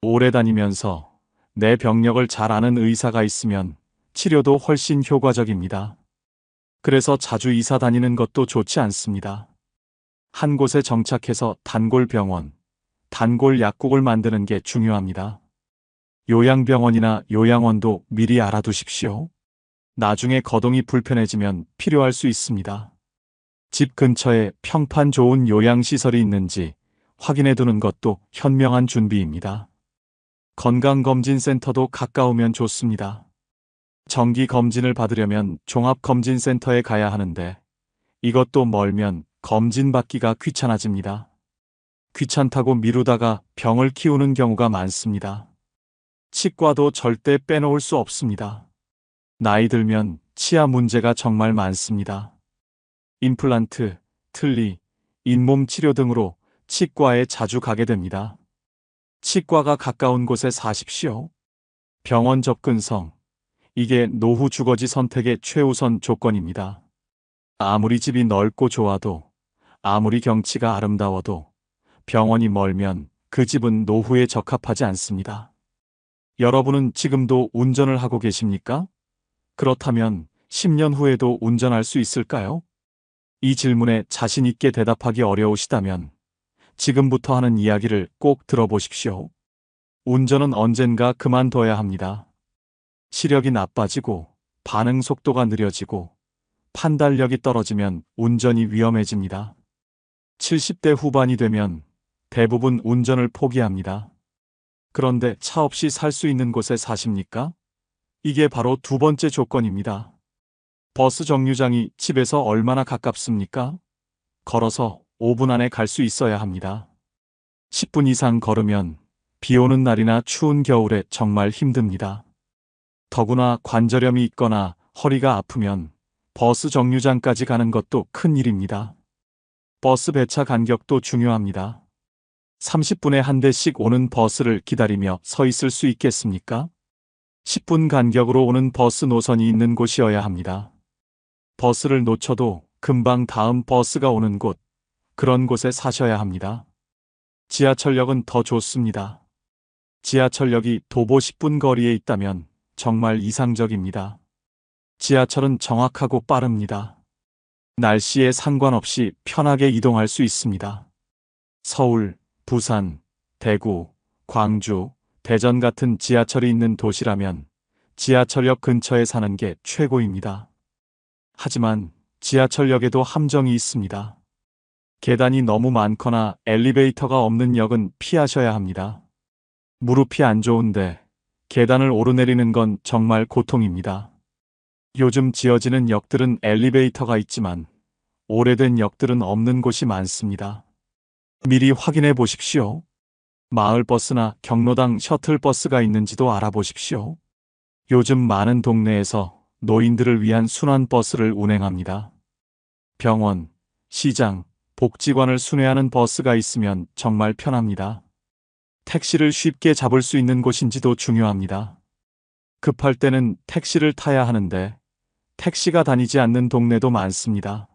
오래 다니면서 내 병력을 잘 아는 의사가 있으면 치료도 훨씬 효과적입니다. 그래서 자주 이사 다니는 것도 좋지 않습니다. 한 곳에 정착해서 단골 병원, 단골 약국을 만드는 게 중요합니다. 요양병원이나 요양원도 미리 알아두십시오. 나중에 거동이 불편해지면 필요할 수 있습니다. 집 근처에 평판 좋은 요양시설이 있는지 확인해 두는 것도 현명한 준비입니다. 건강검진센터도 가까우면 좋습니다. 정기검진을 받으려면 종합검진센터에 가야 하는데 이것도 멀면 검진받기가 귀찮아집니다. 귀찮다고 미루다가 병을 키우는 경우가 많습니다. 치과도 절대 빼놓을 수 없습니다. 나이 들면 치아 문제가 정말 많습니다. 임플란트, 틀니, 잇몸 치료 등으로 치과에 자주 가게 됩니다. 치과가 가까운 곳에 사십시오. 병원 접근성. 이게 노후 주거지 선택의 최우선 조건입니다. 아무리 집이 넓고 좋아도, 아무리 경치가 아름다워도 병원이 멀면 그 집은 노후에 적합하지 않습니다. 여러분은 지금도 운전을 하고 계십니까? 그렇다면 10년 후에도 운전할 수 있을까요? 이 질문에 자신 있게 대답하기 어려우시다면 지금부터 하는 이야기를 꼭 들어보십시오. 운전은 언젠가 그만둬야 합니다. 시력이 나빠지고 반응 속도가 느려지고 판단력이 떨어지면 운전이 위험해집니다. 70대 후반이 되면 대부분 운전을 포기합니다. 그런데 차 없이 살 수 있는 곳에 사십니까? 이게 바로 두 번째 조건입니다. 버스 정류장이 집에서 얼마나 가깝습니까? 걸어서 5분 안에 갈 수 있어야 합니다. 10분 이상 걸으면 비 오는 날이나 추운 겨울에 정말 힘듭니다. 더구나 관절염이 있거나 허리가 아프면 버스 정류장까지 가는 것도 큰 일입니다. 버스 배차 간격도 중요합니다. 30분에 한 대씩 오는 버스를 기다리며 서 있을 수 있겠습니까? 10분 간격으로 오는 버스 노선이 있는 곳이어야 합니다. 버스를 놓쳐도 금방 다음 버스가 오는 곳, 그런 곳에 사셔야 합니다. 지하철역은 더 좋습니다. 지하철역이 도보 10분 거리에 있다면 정말 이상적입니다. 지하철은 정확하고 빠릅니다. 날씨에 상관없이 편하게 이동할 수 있습니다. 서울, 부산, 대구, 광주, 대전 같은 지하철이 있는 도시라면 지하철역 근처에 사는 게 최고입니다. 하지만 지하철역에도 함정이 있습니다. 계단이 너무 많거나 엘리베이터가 없는 역은 피하셔야 합니다. 무릎이 안 좋은데 계단을 오르내리는 건 정말 고통입니다. 요즘 지어지는 역들은 엘리베이터가 있지만 오래된 역들은 없는 곳이 많습니다. 미리 확인해 보십시오. 마을버스나 경로당 셔틀버스가 있는지도 알아보십시오. 요즘 많은 동네에서 노인들을 위한 순환버스를 운행합니다. 병원, 시장, 복지관을 순회하는 버스가 있으면 정말 편합니다. 택시를 쉽게 잡을 수 있는 곳인지도 중요합니다. 급할 때는 택시를 타야 하는데 택시가 다니지 않는 동네도 많습니다.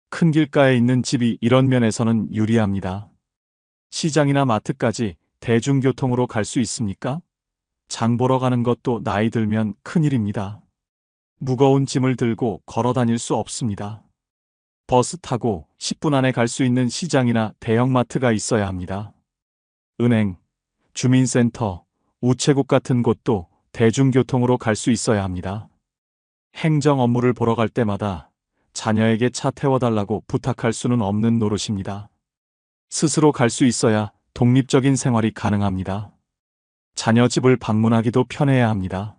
큰 길가에 있는 집이 이런 면에서는 유리합니다. 시장이나 마트까지 대중교통으로 갈 수 있습니까? 장 보러 가는 것도 나이 들면 큰일입니다. 무거운 짐을 들고 걸어 다닐 수 없습니다. 버스 타고 10분 안에 갈 수 있는 시장이나 대형마트가 있어야 합니다. 은행, 주민센터, 우체국 같은 곳도 대중교통으로 갈 수 있어야 합니다. 행정 업무를 보러 갈 때마다 자녀에게 차 태워달라고 부탁할 수는 없는 노릇입니다. 스스로 갈 수 있어야 독립적인 생활이 가능합니다. 자녀 집을 방문하기도 편해야 합니다.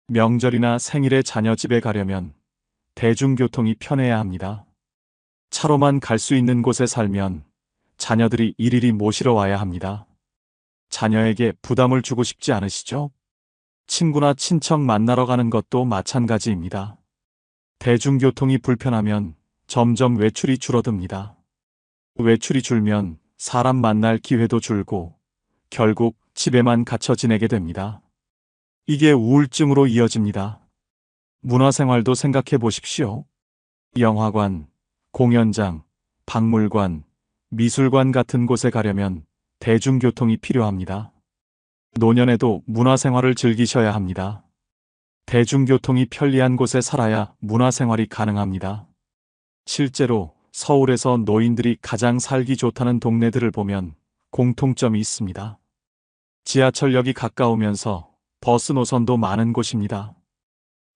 명절이나 생일에 자녀 집에 가려면 대중교통이 편해야 합니다. 차로만 갈 수 있는 곳에 살면 자녀들이 일일이 모시러 와야 합니다. 자녀에게 부담을 주고 싶지 않으시죠? 친구나 친척 만나러 가는 것도 마찬가지입니다. 대중교통이 불편하면 점점 외출이 줄어듭니다. 외출이 줄면 사람 만날 기회도 줄고 결국 집에만 갇혀 지내게 됩니다. 이게 우울증으로 이어집니다. 문화생활도 생각해 보십시오. 영화관, 공연장, 박물관, 미술관 같은 곳에 가려면 대중교통이 필요합니다. 노년에도 문화생활을 즐기셔야 합니다. 대중교통이 편리한 곳에 살아야 문화생활이 가능합니다. 실제로 서울에서 노인들이 가장 살기 좋다는 동네들을 보면 공통점이 있습니다. 지하철역이 가까우면서 버스 노선도 많은 곳입니다.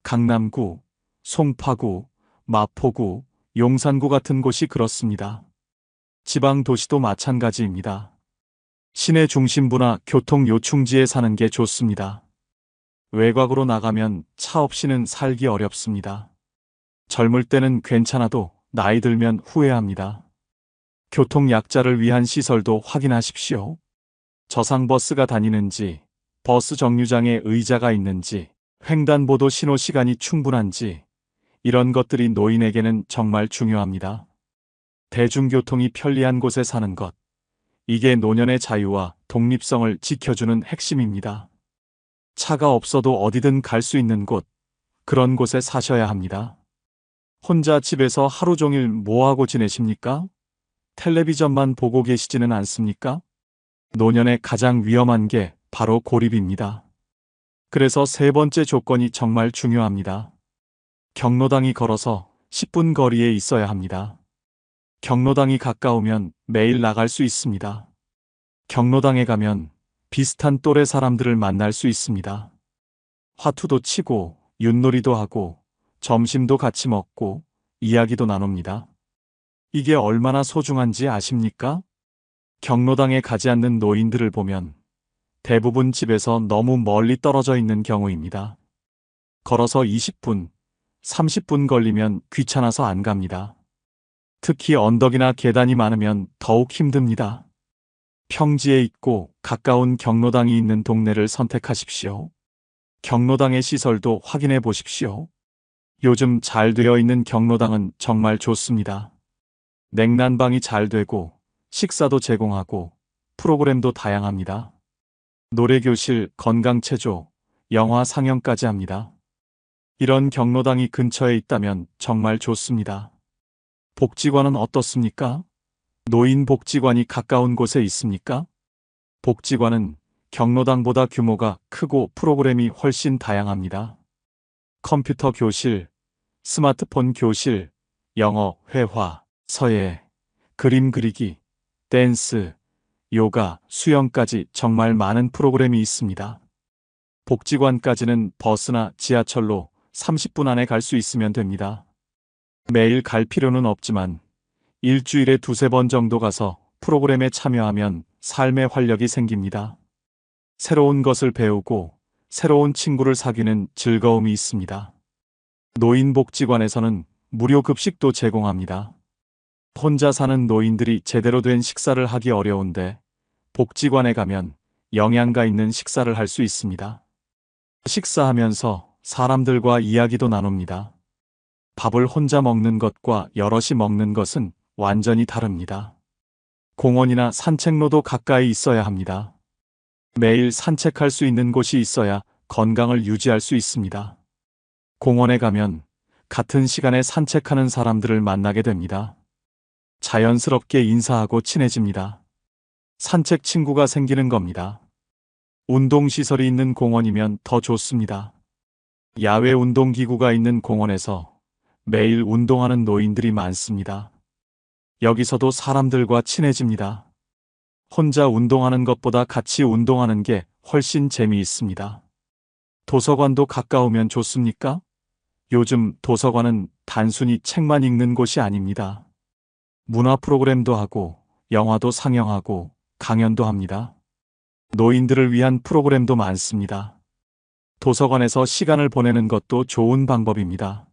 강남구, 송파구, 마포구, 용산구 같은 곳이 그렇습니다. 지방 도시도 마찬가지입니다. 시내 중심부나 교통 요충지에 사는 게 좋습니다. 외곽으로 나가면 차 없이는 살기 어렵습니다. 젊을 때는 괜찮아도 나이 들면 후회합니다. 교통약자를 위한 시설도 확인하십시오. 저상버스가 다니는지, 버스 정류장에 의자가 있는지, 횡단보도 신호 시간이 충분한지, 이런 것들이 노인에게는 정말 중요합니다. 대중교통이 편리한 곳에 사는 것, 이게 노년의 자유와 독립성을 지켜주는 핵심입니다. 차가 없어도 어디든 갈 수 있는 곳, 그런 곳에 사셔야 합니다. 혼자 집에서 하루 종일 뭐하고 지내십니까? 텔레비전만 보고 계시지는 않습니까? 노년에 가장 위험한 게 바로 고립입니다. 그래서 세 번째 조건이 정말 중요합니다. 경로당이 걸어서 10분 거리에 있어야 합니다. 경로당이 가까우면 매일 나갈 수 있습니다. 경로당에 가면 비슷한 또래 사람들을 만날 수 있습니다. 화투도 치고 윷놀이도 하고 점심도 같이 먹고 이야기도 나눕니다. 이게 얼마나 소중한지 아십니까? 경로당에 가지 않는 노인들을 보면 대부분 집에서 너무 멀리 떨어져 있는 경우입니다. 걸어서 20분, 30분 걸리면 귀찮아서 안 갑니다. 특히 언덕이나 계단이 많으면 더욱 힘듭니다. 평지에 있고 가까운 경로당이 있는 동네를 선택하십시오. 경로당의 시설도 확인해 보십시오. 요즘 잘 되어 있는 경로당은 정말 좋습니다. 냉난방이 잘 되고 식사도 제공하고 프로그램도 다양합니다. 노래교실, 건강체조, 영화 상영까지 합니다. 이런 경로당이 근처에 있다면 정말 좋습니다. 복지관은 어떻습니까? 노인복지관이 가까운 곳에 있습니까? 복지관은 경로당보다 규모가 크고 프로그램이 훨씬 다양합니다. 컴퓨터 교실, 스마트폰 교실, 영어, 회화, 서예, 그림 그리기, 댄스, 요가, 수영까지 정말 많은 프로그램이 있습니다. 복지관까지는 버스나 지하철로 30분 안에 갈 수 있으면 됩니다. 매일 갈 필요는 없지만 일주일에 두세 번 정도 가서 프로그램에 참여하면 삶의 활력이 생깁니다. 새로운 것을 배우고 새로운 친구를 사귀는 즐거움이 있습니다. 노인복지관에서는 무료 급식도 제공합니다. 혼자 사는 노인들이 제대로 된 식사를 하기 어려운데 복지관에 가면 영양가 있는 식사를 할 수 있습니다. 식사하면서 사람들과 이야기도 나눕니다. 밥을 혼자 먹는 것과 여럿이 먹는 것은 완전히 다릅니다. 공원이나 산책로도 가까이 있어야 합니다. 매일 산책할 수 있는 곳이 있어야 건강을 유지할 수 있습니다. 공원에 가면 같은 시간에 산책하는 사람들을 만나게 됩니다. 자연스럽게 인사하고 친해집니다. 산책 친구가 생기는 겁니다. 운동시설이 있는 공원이면 더 좋습니다. 야외 운동기구가 있는 공원에서 매일 운동하는 노인들이 많습니다. 여기서도 사람들과 친해집니다. 혼자 운동하는 것보다 같이 운동하는 게 훨씬 재미있습니다. 도서관도 가까우면 좋습니까? 요즘 도서관은 단순히 책만 읽는 곳이 아닙니다. 문화 프로그램도 하고 영화도 상영하고 강연도 합니다. 노인들을 위한 프로그램도 많습니다. 도서관에서 시간을 보내는 것도 좋은 방법입니다.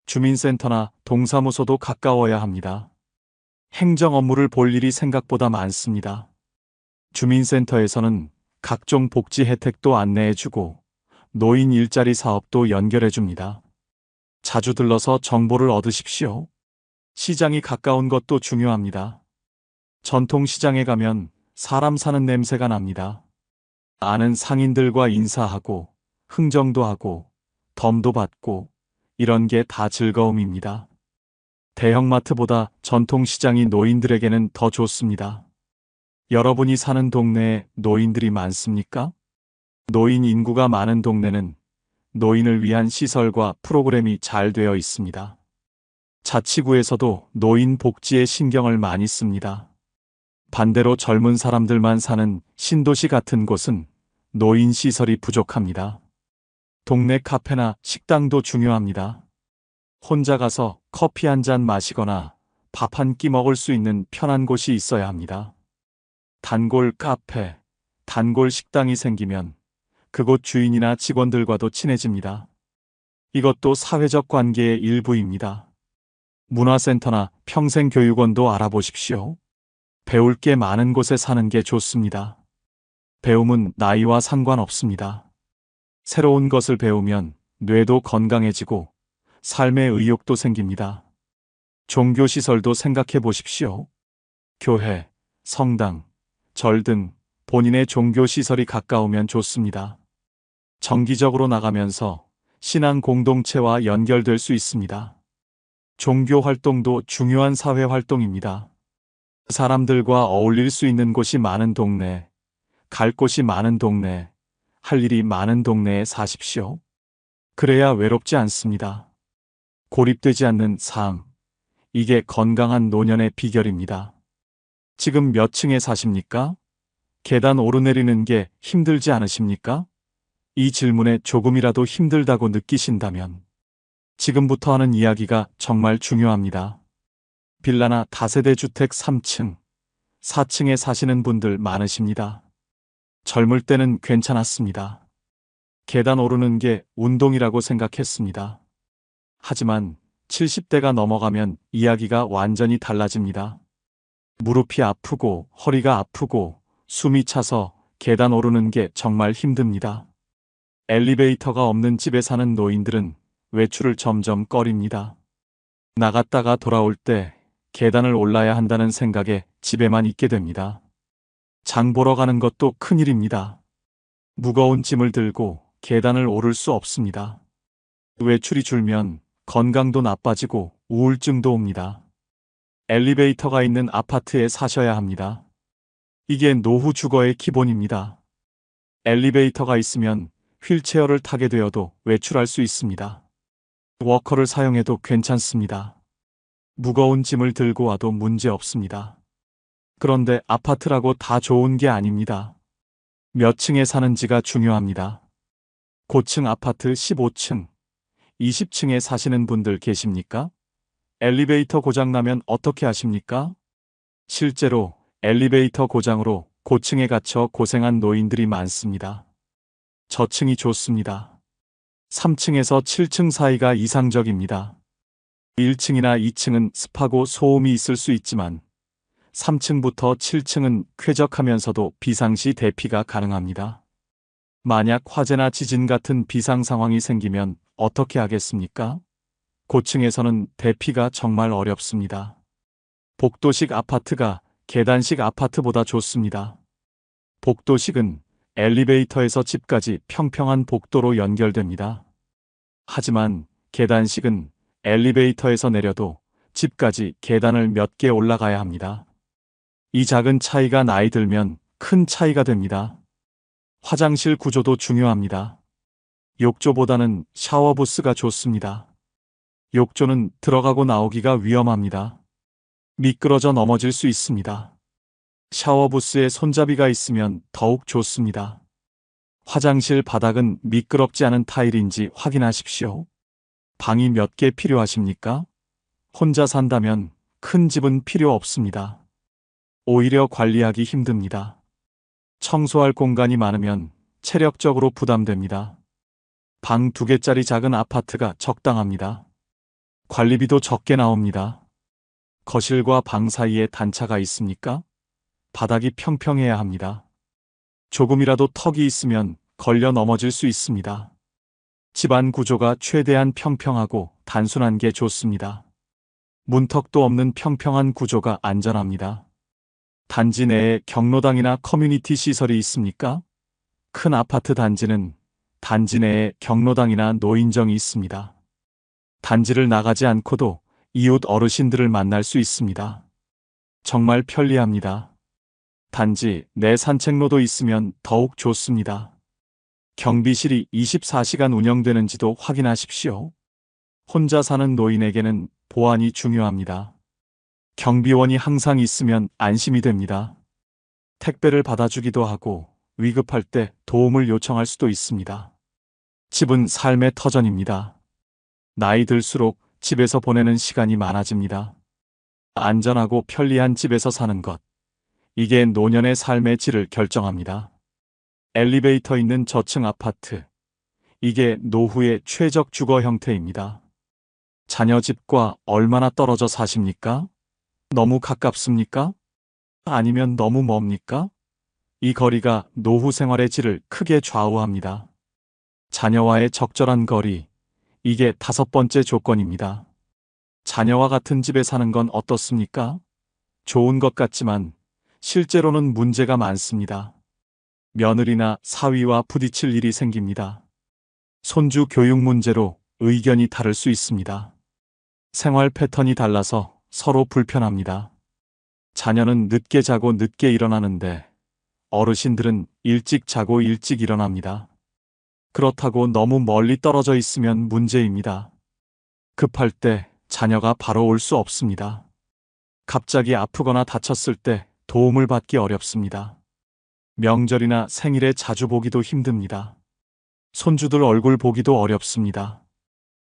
주민센터나 동사무소도 가까워야 합니다. 행정 업무를 볼 일이 생각보다 많습니다. 주민센터에서는 각종 복지 혜택도 안내해주고 노인 일자리 사업도 연결해줍니다. 자주 들러서 정보를 얻으십시오. 시장이 가까운 것도 중요합니다. 전통시장에 가면 사람 사는 냄새가 납니다. 아는 상인들과 인사하고 흥정도 하고 덤도 받고 이런 게 다 즐거움입니다. 대형마트보다 전통시장이 노인들에게는 더 좋습니다. 여러분이 사는 동네에 노인들이 많습니까? 노인 인구가 많은 동네는 노인을 위한 시설과 프로그램이 잘 되어 있습니다. 자치구에서도 노인 복지에 신경을 많이 씁니다. 반대로 젊은 사람들만 사는 신도시 같은 곳은 노인 시설이 부족합니다. 동네 카페나 식당도 중요합니다. 혼자 가서 커피 한 잔 마시거나 밥 한 끼 먹을 수 있는 편한 곳이 있어야 합니다. 단골 카페, 단골 식당이 생기면 그곳 주인이나 직원들과도 친해집니다. 이것도 사회적 관계의 일부입니다. 문화센터나 평생교육원도 알아보십시오. 배울 게 많은 곳에 사는 게 좋습니다. 배움은 나이와 상관없습니다. 새로운 것을 배우면 뇌도 건강해지고 삶의 의욕도 생깁니다. 종교시설도 생각해 보십시오. 교회, 성당, 절 등 본인의 종교시설이 가까우면 좋습니다. 정기적으로 나가면서 신앙 공동체와 연결될 수 있습니다. 종교 활동도 중요한 사회 활동입니다. 사람들과 어울릴 수 있는 곳이 많은 동네, 갈 곳이 많은 동네, 할 일이 많은 동네에 사십시오. 그래야 외롭지 않습니다. 고립되지 않는 삶. 이게 건강한 노년의 비결입니다. 지금 몇 층에 사십니까? 계단 오르내리는 게 힘들지 않으십니까? 이 질문에 조금이라도 힘들다고 느끼신다면 지금부터 하는 이야기가 정말 중요합니다. 빌라나 다세대 주택 3층, 4층에 사시는 분들 많으십니다. 젊을 때는 괜찮았습니다. 계단 오르는 게 운동이라고 생각했습니다. 하지만 70대가 넘어가면 이야기가 완전히 달라집니다. 무릎이 아프고 허리가 아프고 숨이 차서 계단 오르는 게 정말 힘듭니다. 엘리베이터가 없는 집에 사는 노인들은 외출을 점점 꺼립니다. 나갔다가 돌아올 때 계단을 올라야 한다는 생각에 집에만 있게 됩니다. 장 보러 가는 것도 큰일입니다. 무거운 짐을 들고 계단을 오를 수 없습니다. 외출이 줄면 건강도 나빠지고 우울증도 옵니다. 엘리베이터가 있는 아파트에 사셔야 합니다. 이게 노후 주거의 기본입니다. 엘리베이터가 있으면 휠체어를 타게 되어도 외출할 수 있습니다. 워커를 사용해도 괜찮습니다. 무거운 짐을 들고 와도 문제 없습니다. 그런데 아파트라고 다 좋은 게 아닙니다. 몇 층에 사는지가 중요합니다. 고층 아파트 15층, 20층에 사시는 분들 계십니까? 엘리베이터 고장나면 어떻게 하십니까? 실제로 엘리베이터 고장으로 고층에 갇혀 고생한 노인들이 많습니다. 저층이 좋습니다. 3층에서 7층 사이가 이상적입니다. 1층이나 2층은 습하고 소음이 있을 수 있지만 3층부터 7층은 쾌적하면서도 비상시 대피가 가능합니다. 만약 화재나 지진 같은 비상 상황이 생기면 어떻게 하겠습니까? 고층에서는 대피가 정말 어렵습니다. 복도식 아파트가 계단식 아파트보다 좋습니다. 복도식은 엘리베이터에서 집까지 평평한 복도로 연결됩니다. 하지만 계단식은 엘리베이터에서 내려도 집까지 계단을 몇 개 올라가야 합니다. 이 작은 차이가 나이 들면 큰 차이가 됩니다. 화장실 구조도 중요합니다. 욕조보다는 샤워부스가 좋습니다. 욕조는 들어가고 나오기가 위험합니다. 미끄러져 넘어질 수 있습니다. 샤워부스에 손잡이가 있으면 더욱 좋습니다. 화장실 바닥은 미끄럽지 않은 타일인지 확인하십시오. 방이 몇 개 필요하십니까? 혼자 산다면 큰 집은 필요 없습니다. 오히려 관리하기 힘듭니다. 청소할 공간이 많으면 체력적으로 부담됩니다. 방 2개짜리 작은 아파트가 적당합니다. 관리비도 적게 나옵니다. 거실과 방 사이에 단차가 있습니까? 바닥이 평평해야 합니다. 조금이라도 턱이 있으면 걸려 넘어질 수 있습니다. 집안 구조가 최대한 평평하고 단순한 게 좋습니다. 문턱도 없는 평평한 구조가 안전합니다. 단지 내에 경로당이나 커뮤니티 시설이 있습니까? 큰 아파트 단지는 단지 내에 경로당이나 노인정이 있습니다. 단지를 나가지 않고도 이웃 어르신들을 만날 수 있습니다. 정말 편리합니다. 단지 내 산책로도 있으면 더욱 좋습니다. 경비실이 24시간 운영되는지도 확인하십시오. 혼자 사는 노인에게는 보안이 중요합니다. 경비원이 항상 있으면 안심이 됩니다. 택배를 받아주기도 하고 위급할 때 도움을 요청할 수도 있습니다. 집은 삶의 터전입니다. 나이 들수록 집에서 보내는 시간이 많아집니다. 안전하고 편리한 집에서 사는 것. 이게 노년의 삶의 질을 결정합니다. 엘리베이터 있는 저층 아파트. 이게 노후의 최적 주거 형태입니다. 자녀 집과 얼마나 떨어져 사십니까? 너무 가깝습니까? 아니면 너무 멉니까? 이 거리가 노후 생활의 질을 크게 좌우합니다. 자녀와의 적절한 거리. 이게 5번째 조건입니다. 자녀와 같은 집에 사는 건 어떻습니까? 좋은 것 같지만 실제로는 문제가 많습니다. 며느리나 사위와 부딪힐 일이 생깁니다. 손주 교육 문제로 의견이 다를 수 있습니다. 생활 패턴이 달라서 서로 불편합니다. 자녀는 늦게 자고 늦게 일어나는데 어르신들은 일찍 자고 일찍 일어납니다. 그렇다고 너무 멀리 떨어져 있으면 문제입니다. 급할 때 자녀가 바로 올 수 없습니다. 갑자기 아프거나 다쳤을 때 도움을 받기 어렵습니다. 명절이나 생일에 자주 보기도 힘듭니다. 손주들 얼굴 보기도 어렵습니다.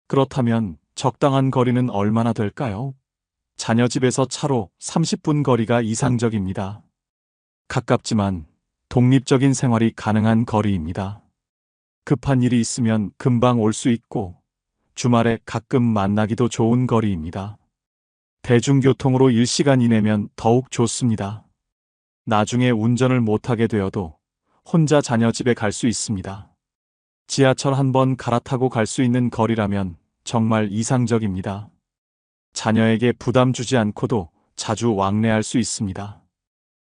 그렇다면 적당한 거리는 얼마나 될까요? 자녀 집에서 차로 30분 거리가 이상적입니다. 가깝지만 독립적인 생활이 가능한 거리입니다. 급한 일이 있으면 금방 올 수 있고 주말에 가끔 만나기도 좋은 거리입니다. 대중교통으로 1시간 이내면 더욱 좋습니다. 나중에 운전을 못하게 되어도 혼자 자녀 집에 갈 수 있습니다. 지하철 한 번 갈아타고 갈 수 있는 거리라면 정말 이상적입니다. 자녀에게 부담 주지 않고도 자주 왕래할 수 있습니다.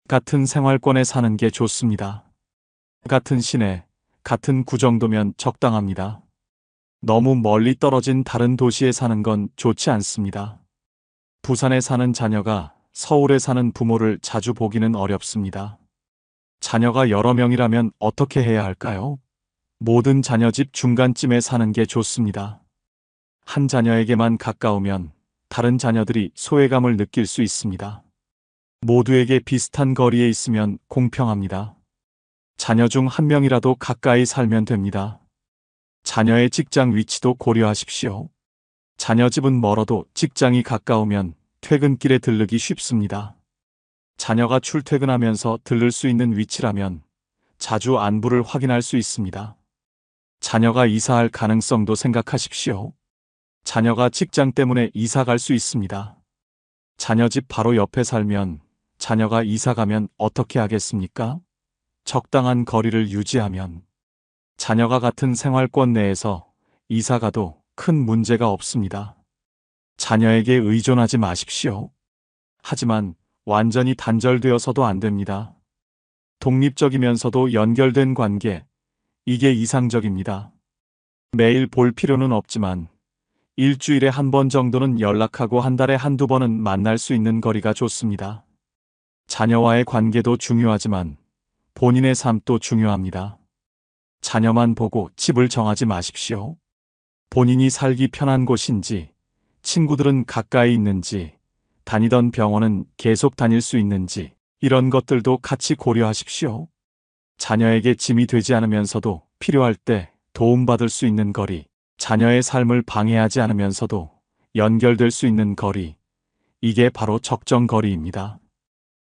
같은 생활권에 사는 게 좋습니다. 같은 시내, 같은 구 정도면 적당합니다. 너무 멀리 떨어진 다른 도시에 사는 건 좋지 않습니다. 부산에 사는 자녀가 서울에 사는 부모를 자주 보기는 어렵습니다. 자녀가 여러 명이라면 어떻게 해야 할까요? 모든 자녀 집 중간쯤에 사는 게 좋습니다. 한 자녀에게만 가까우면 다른 자녀들이 소외감을 느낄 수 있습니다. 모두에게 비슷한 거리에 있으면 공평합니다. 자녀 중 한 명이라도 가까이 살면 됩니다. 자녀의 직장 위치도 고려하십시오. 자녀 집은 멀어도 직장이 가까우면 퇴근길에 들르기 쉽습니다. 자녀가 출퇴근하면서 들를 수 있는 위치라면 자주 안부를 확인할 수 있습니다. 자녀가 이사할 가능성도 생각하십시오. 자녀가 직장 때문에 이사 갈 수 있습니다. 자녀 집 바로 옆에 살면 자녀가 이사 가면 어떻게 하겠습니까? 적당한 거리를 유지하면 자녀가 같은 생활권 내에서 이사 가도 큰 문제가 없습니다. 자녀에게 의존하지 마십시오. 하지만 완전히 단절되어서도 안 됩니다. 독립적이면서도 연결된 관계, 이게 이상적입니다. 매일 볼 필요는 없지만 일주일에 한 번 정도는 연락하고 한 달에 한두 번은 만날 수 있는 거리가 좋습니다. 자녀와의 관계도 중요하지만 본인의 삶도 중요합니다. 자녀만 보고 집을 정하지 마십시오. 본인이 살기 편한 곳인지, 친구들은 가까이 있는지, 다니던 병원은 계속 다닐 수 있는지, 이런 것들도 같이 고려하십시오. 자녀에게 짐이 되지 않으면서도 필요할 때 도움받을 수 있는 거리, 자녀의 삶을 방해하지 않으면서도 연결될 수 있는 거리, 이게 바로 적정 거리입니다.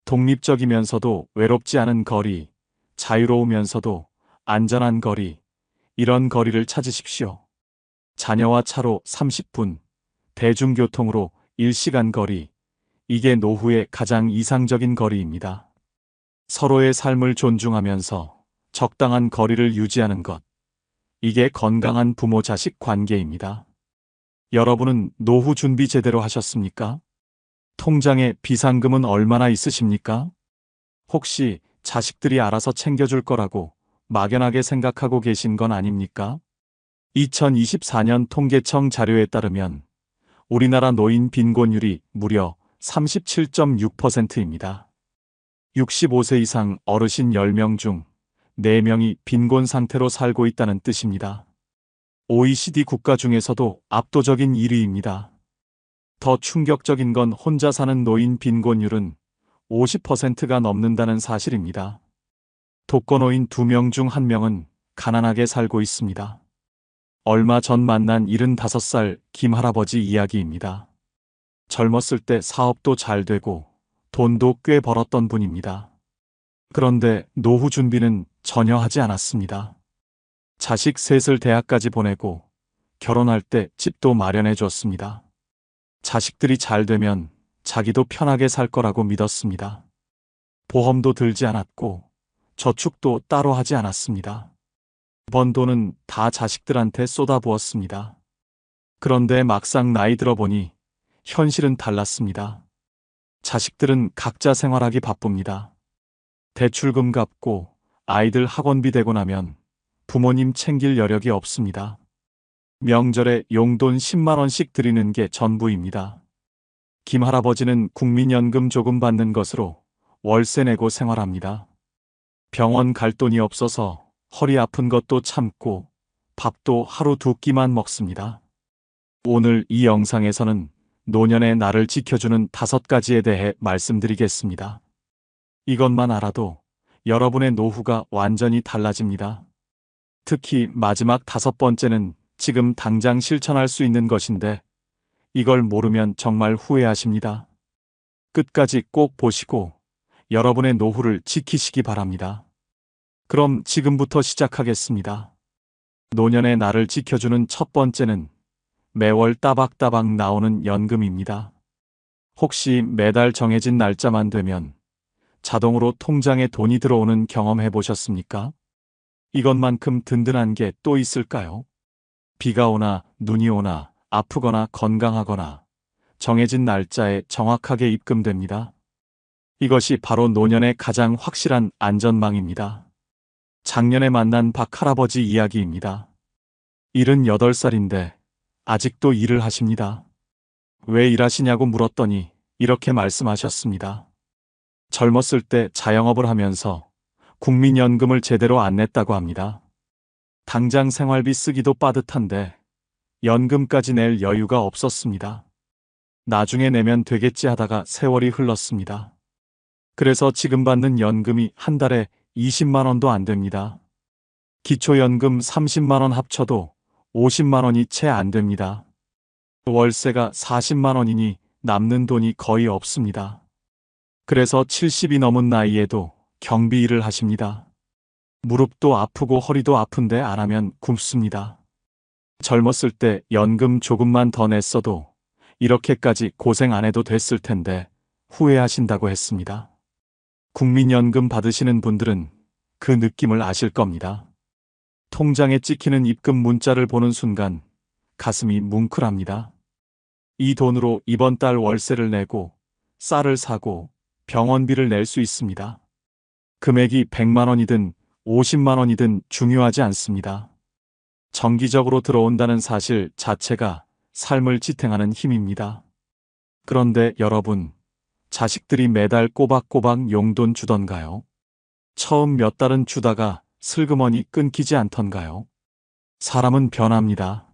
독립적이면서도 외롭지 않은 거리, 자유로우면서도 안전한 거리, 이런 거리를 찾으십시오. 자녀와 차로 30분, 대중교통으로 1시간 거리, 이게 노후의 가장 이상적인 거리입니다. 서로의 삶을 존중하면서 적당한 거리를 유지하는 것, 이게 건강한 부모-자식 관계입니다. 여러분은 노후 준비 제대로 하셨습니까? 통장에 비상금은 얼마나 있으십니까? 혹시 자식들이 알아서 챙겨줄 거라고 막연하게 생각하고 계신 건 아닙니까? 2024년 통계청 자료에 따르면 우리나라 노인 빈곤율이 무려 37.6%입니다. 65세 이상 어르신 10명 중 4명이 빈곤 상태로 살고 있다는 뜻입니다. OECD 국가 중에서도 압도적인 1위입니다. 더 충격적인 건 혼자 사는 노인 빈곤율은 50%가 넘는다는 사실입니다. 독거노인 2명 중 1명은 가난하게 살고 있습니다. 얼마 전 만난 75살 김 할아버지 이야기입니다. 젊었을 때 사업도 잘 되고 돈도 꽤 벌었던 분입니다. 그런데 노후 준비는 전혀 하지 않았습니다. 자식 셋을 대학까지 보내고 결혼할 때 집도 마련해 줬습니다. 자식들이 잘 되면 자기도 편하게 살 거라고 믿었습니다. 보험도 들지 않았고 저축도 따로 하지 않았습니다. 번 돈은 다 자식들한테 쏟아부었습니다. 그런데 막상 나이 들어보니 현실은 달랐습니다. 자식들은 각자 생활하기 바쁩니다. 대출금 갚고 아이들 학원비 대고 나면 부모님 챙길 여력이 없습니다. 명절에 용돈 10만 원씩 드리는 게 전부입니다. 김 할아버지는 국민연금 조금 받는 것으로 월세 내고 생활합니다. 병원 갈 돈이 없어서 허리 아픈 것도 참고 밥도 하루 두 끼만 먹습니다. 오늘 이 영상에서는 노년의 나를 지켜주는 5가지에 대해 말씀드리겠습니다. 이것만 알아도 여러분의 노후가 완전히 달라집니다. 특히 마지막 5번째는 지금 당장 실천할 수 있는 것인데 이걸 모르면 정말 후회하십니다. 끝까지 꼭 보시고 여러분의 노후를 지키시기 바랍니다. 그럼 지금부터 시작하겠습니다. 노년의 나를 지켜주는 첫 번째는 매월 따박따박 나오는 연금입니다. 혹시 매달 정해진 날짜만 되면 자동으로 통장에 돈이 들어오는 경험 해보셨습니까? 이것만큼 든든한 게 또 있을까요? 비가 오나 눈이 오나 아프거나 건강하거나 정해진 날짜에 정확하게 입금됩니다. 이것이 바로 노년의 가장 확실한 안전망입니다. 작년에 만난 박 할아버지 이야기입니다. 78살인데 아직도 일을 하십니다. 왜 일하시냐고 물었더니 이렇게 말씀하셨습니다. 젊었을 때 자영업을 하면서 국민연금을 제대로 안 냈다고 합니다. 당장 생활비 쓰기도 빠듯한데 연금까지 낼 여유가 없었습니다. 나중에 내면 되겠지 하다가 세월이 흘렀습니다. 그래서 지금 받는 연금이 한 달에 20만 원도 안 됩니다. 기초연금 30만 원 합쳐도 50만 원이 채 안 됩니다. 월세가 40만 원이니 남는 돈이 거의 없습니다. 그래서 70이 넘은 나이에도 경비 일을 하십니다. 무릎도 아프고 허리도 아픈데 안 하면 굶습니다. 젊었을 때 연금 조금만 더 냈어도 이렇게까지 고생 안 해도 됐을 텐데 후회하신다고 했습니다. 국민연금 받으시는 분들은 그 느낌을 아실 겁니다. 통장에 찍히는 입금 문자를 보는 순간 가슴이 뭉클합니다. 이 돈으로 이번 달 월세를 내고 쌀을 사고 병원비를 낼 수 있습니다. 금액이 100만 원이든 50만 원이든 중요하지 않습니다. 정기적으로 들어온다는 사실 자체가 삶을 지탱하는 힘입니다. 그런데 여러분, 자식들이 매달 꼬박꼬박 용돈 주던가요? 처음 몇 달은 주다가 슬그머니 끊기지 않던가요? 사람은 변합니다.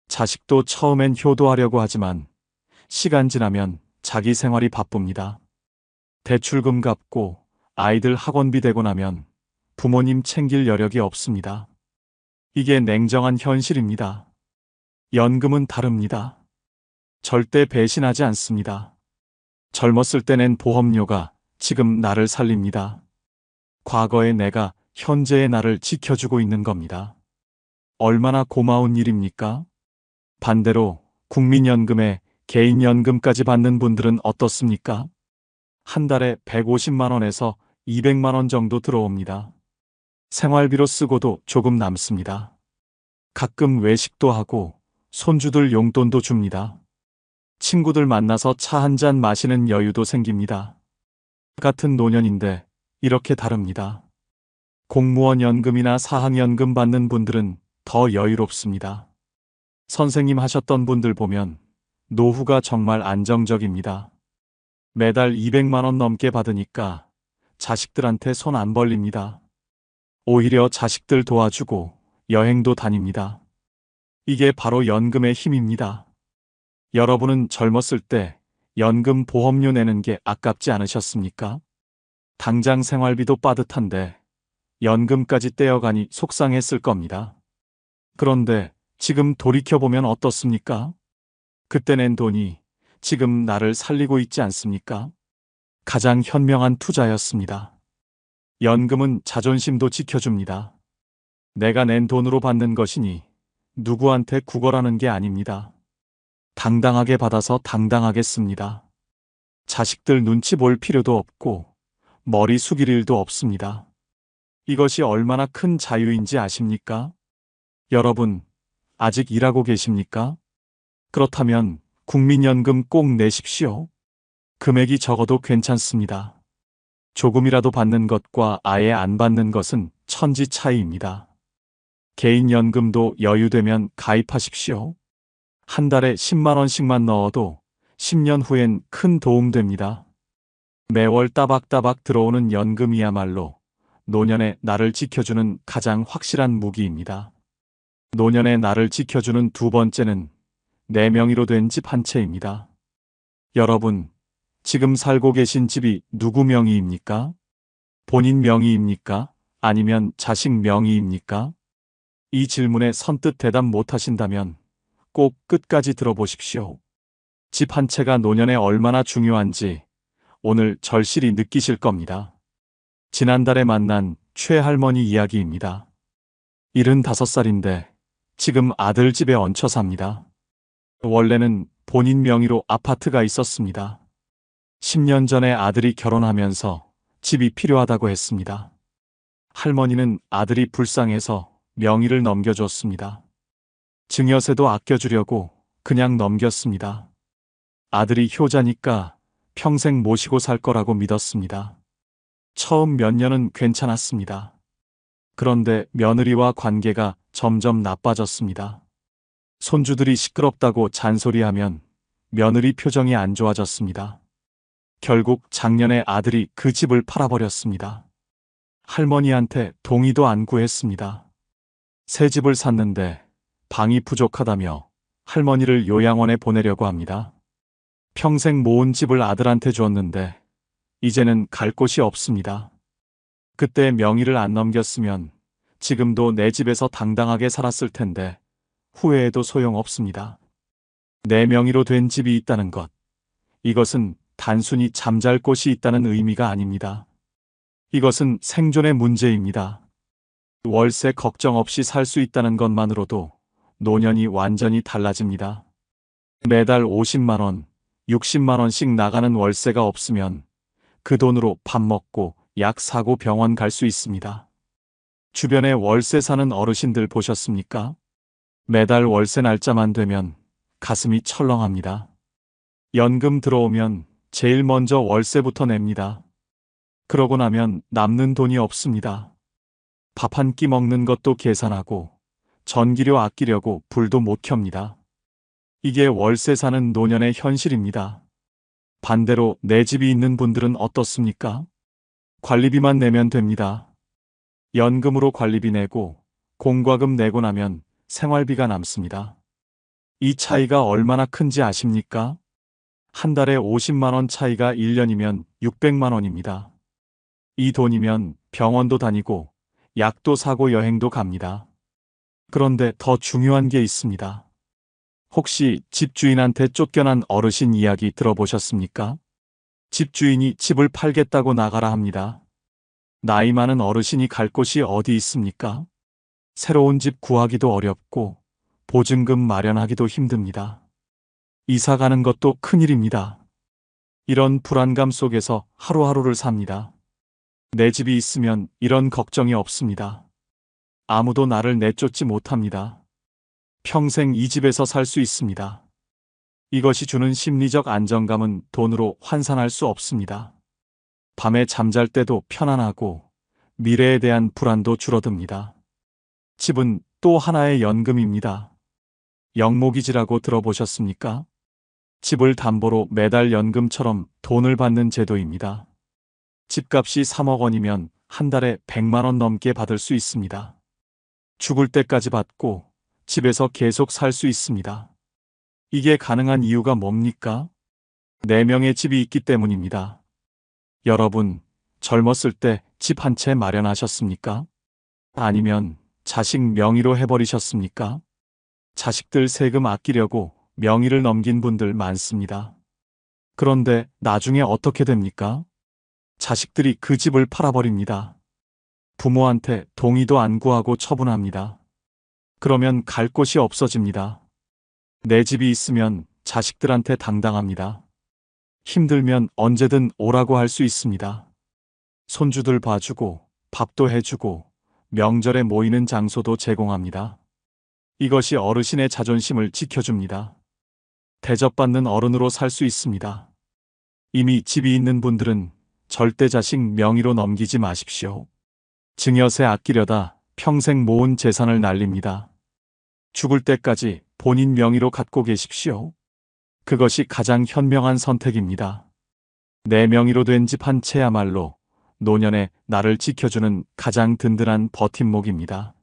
자식도 처음엔 효도하려고 하지만 시간 지나면 자기 생활이 바쁩니다. 대출금 갚고 아이들 학원비 대고 나면 부모님 챙길 여력이 없습니다. 이게 냉정한 현실입니다. 연금은 다릅니다. 절대 배신하지 않습니다. 젊었을 때 낸 보험료가 지금 나를 살립니다. 과거의 내가 현재의 나를 지켜주고 있는 겁니다. 얼마나 고마운 일입니까? 반대로 국민연금에 개인연금까지 받는 분들은 어떻습니까? 한 달에 150만 원에서 200만 원 정도 들어옵니다. 생활비로 쓰고도 조금 남습니다. 가끔 외식도 하고 손주들 용돈도 줍니다. 친구들 만나서 차 한 잔 마시는 여유도 생깁니다. 같은 노년인데 이렇게 다릅니다. 공무원 연금이나 사학연금 받는 분들은 더 여유롭습니다. 선생님 하셨던 분들 보면 노후가 정말 안정적입니다. 매달 200만 원 넘게 받으니까 자식들한테 손 안 벌립니다. 오히려 자식들 도와주고 여행도 다닙니다. 이게 바로 연금의 힘입니다. 여러분은 젊었을 때 연금 보험료 내는 게 아깝지 않으셨습니까? 당장 생활비도 빠듯한데 연금까지 떼어가니 속상했을 겁니다. 그런데 지금 돌이켜보면 어떻습니까? 그때 낸 돈이 지금 나를 살리고 있지 않습니까? 가장 현명한 투자였습니다. 연금은 자존심도 지켜줍니다. 내가 낸 돈으로 받는 것이니 누구한테 구걸하는 게 아닙니다. 당당하게 받아서 당당하게 씁니다. 자식들 눈치 볼 필요도 없고 머리 숙일 일도 없습니다. 이것이 얼마나 큰 자유인지 아십니까? 여러분, 아직 일하고 계십니까? 그렇다면 국민연금 꼭 내십시오. 금액이 적어도 괜찮습니다. 조금이라도 받는 것과 아예 안 받는 것은 천지 차이입니다. 개인연금도 여유되면 가입하십시오. 한 달에 10만 원씩만 넣어도 10년 후엔 큰 도움 됩니다. 매월 따박따박 들어오는 연금이야말로 노년에 나를 지켜주는 가장 확실한 무기입니다. 노년의 나를 지켜주는 두 번째는 내 명의로 된 집 한 채입니다. 여러분, 지금 살고 계신 집이 누구 명의입니까? 본인 명의입니까? 아니면 자식 명의입니까? 이 질문에 선뜻 대답 못하신다면 꼭 끝까지 들어보십시오. 집 한 채가 노년에 얼마나 중요한지 오늘 절실히 느끼실 겁니다. 지난달에 만난 최할머니 이야기입니다. 75살인데 지금 아들 집에 얹혀 삽니다. 원래는 본인 명의로 아파트가 있었습니다. 10년 전에 아들이 결혼하면서 집이 필요하다고 했습니다. 할머니는 아들이 불쌍해서 명의를 넘겨줬습니다. 증여세도 아껴주려고 그냥 넘겼습니다. 아들이 효자니까 평생 모시고 살 거라고 믿었습니다. 처음 몇 년은 괜찮았습니다. 그런데 며느리와 관계가 점점 나빠졌습니다. 손주들이 시끄럽다고 잔소리하면 며느리 표정이 안 좋아졌습니다. 결국 작년에 아들이 그 집을 팔아버렸습니다. 할머니한테 동의도 안 구했습니다. 새 집을 샀는데 방이 부족하다며 할머니를 요양원에 보내려고 합니다. 평생 모은 집을 아들한테 줬는데 이제는 갈 곳이 없습니다. 그때 명의를 안 넘겼으면 지금도 내 집에서 당당하게 살았을 텐데 후회해도 소용없습니다. 내 명의로 된 집이 있다는 것, 이것은 단순히 잠잘 곳이 있다는 의미가 아닙니다. 이것은 생존의 문제입니다. 월세 걱정 없이 살 수 있다는 것만으로도 노년이 완전히 달라집니다. 매달 50만 원, 60만 원씩 나가는 월세가 없으면 그 돈으로 밥 먹고 약 사고 병원 갈 수 있습니다. 주변에 월세 사는 어르신들 보셨습니까? 매달 월세 날짜만 되면 가슴이 철렁합니다. 연금 들어오면 제일 먼저 월세부터 냅니다. 그러고 나면 남는 돈이 없습니다. 밥 한 끼 먹는 것도 계산하고 전기료 아끼려고 불도 못 켭니다. 이게 월세 사는 노년의 현실입니다. 반대로 내 집이 있는 분들은 어떻습니까? 관리비만 내면 됩니다. 연금으로 관리비 내고 공과금 내고 나면 생활비가 남습니다. 이 차이가 얼마나 큰지 아십니까? 한 달에 50만 원 차이가 1년이면 600만 원입니다. 이 돈이면 병원도 다니고 약도 사고 여행도 갑니다. 그런데 더 중요한 게 있습니다. 혹시 집주인한테 쫓겨난 어르신 이야기 들어보셨습니까? 집주인이 집을 팔겠다고 나가라 합니다. 나이 많은 어르신이 갈 곳이 어디 있습니까? 새로운 집 구하기도 어렵고 보증금 마련하기도 힘듭니다. 이사 가는 것도 큰일입니다. 이런 불안감 속에서 하루하루를 삽니다. 내 집이 있으면 이런 걱정이 없습니다. 아무도 나를 내쫓지 못합니다. 평생 이 집에서 살 수 있습니다. 이것이 주는 심리적 안정감은 돈으로 환산할 수 없습니다. 밤에 잠잘 때도 편안하고 미래에 대한 불안도 줄어듭니다. 집은 또 하나의 연금입니다. 영목이지라고 들어보셨습니까? 집을 담보로 매달 연금처럼 돈을 받는 제도입니다. 집값이 3억 원이면 한 달에 100만 원 넘게 받을 수 있습니다. 죽을 때까지 받고 집에서 계속 살 수 있습니다. 이게 가능한 이유가 뭡니까? 내 명의 집이 있기 때문입니다. 여러분, 젊었을 때 집 한 채 마련하셨습니까? 아니면 자식 명의로 해버리셨습니까? 자식들 세금 아끼려고 명의를 넘긴 분들 많습니다. 그런데 나중에 어떻게 됩니까? 자식들이 그 집을 팔아버립니다. 부모한테 동의도 안 구하고 처분합니다. 그러면 갈 곳이 없어집니다. 내 집이 있으면 자식들한테 당당합니다. 힘들면 언제든 오라고 할 수 있습니다. 손주들 봐주고 밥도 해주고 명절에 모이는 장소도 제공합니다. 이것이 어르신의 자존심을 지켜줍니다. 대접받는 어른으로 살 수 있습니다. 이미 집이 있는 분들은 절대 자식 명의로 넘기지 마십시오. 증여세 아끼려다 평생 모은 재산을 날립니다. 죽을 때까지 본인 명의로 갖고 계십시오. 그것이 가장 현명한 선택입니다. 내 명의로 된 집 한 채야말로 노년에 나를 지켜주는 가장 든든한 버팀목입니다.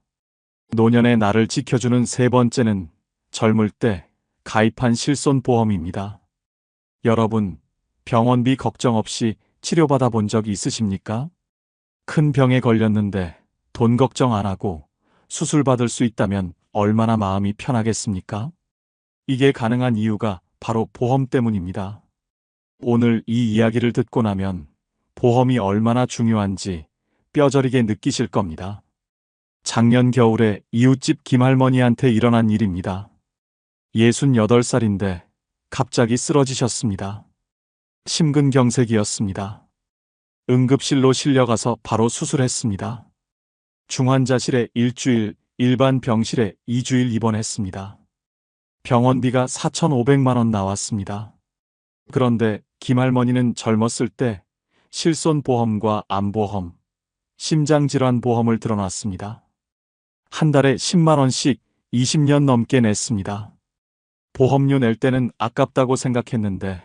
노년의 나를 지켜주는 세 번째는 젊을 때 가입한 실손보험입니다. 여러분, 병원비 걱정 없이 치료받아 본 적이 있으십니까? 큰 병에 걸렸는데 돈 걱정 안 하고 수술 받을 수 있다면 얼마나 마음이 편하겠습니까? 이게 가능한 이유가 바로 보험 때문입니다. 오늘 이 이야기를 듣고 나면 보험이 얼마나 중요한지 뼈저리게 느끼실 겁니다. 작년 겨울에 이웃집 김할머니한테 일어난 일입니다. 68살인데 갑자기 쓰러지셨습니다. 심근경색이었습니다. 응급실로 실려가서 바로 수술했습니다. 중환자실에 일주일, 일반 병실에 2주일 입원했습니다. 병원비가 4,500만 원 나왔습니다. 그런데 김할머니는 젊었을 때 실손보험과 암보험, 심장질환보험을 들어놨습니다. 한 달에 10만 원씩 20년 넘게 냈습니다. 보험료 낼 때는 아깝다고 생각했는데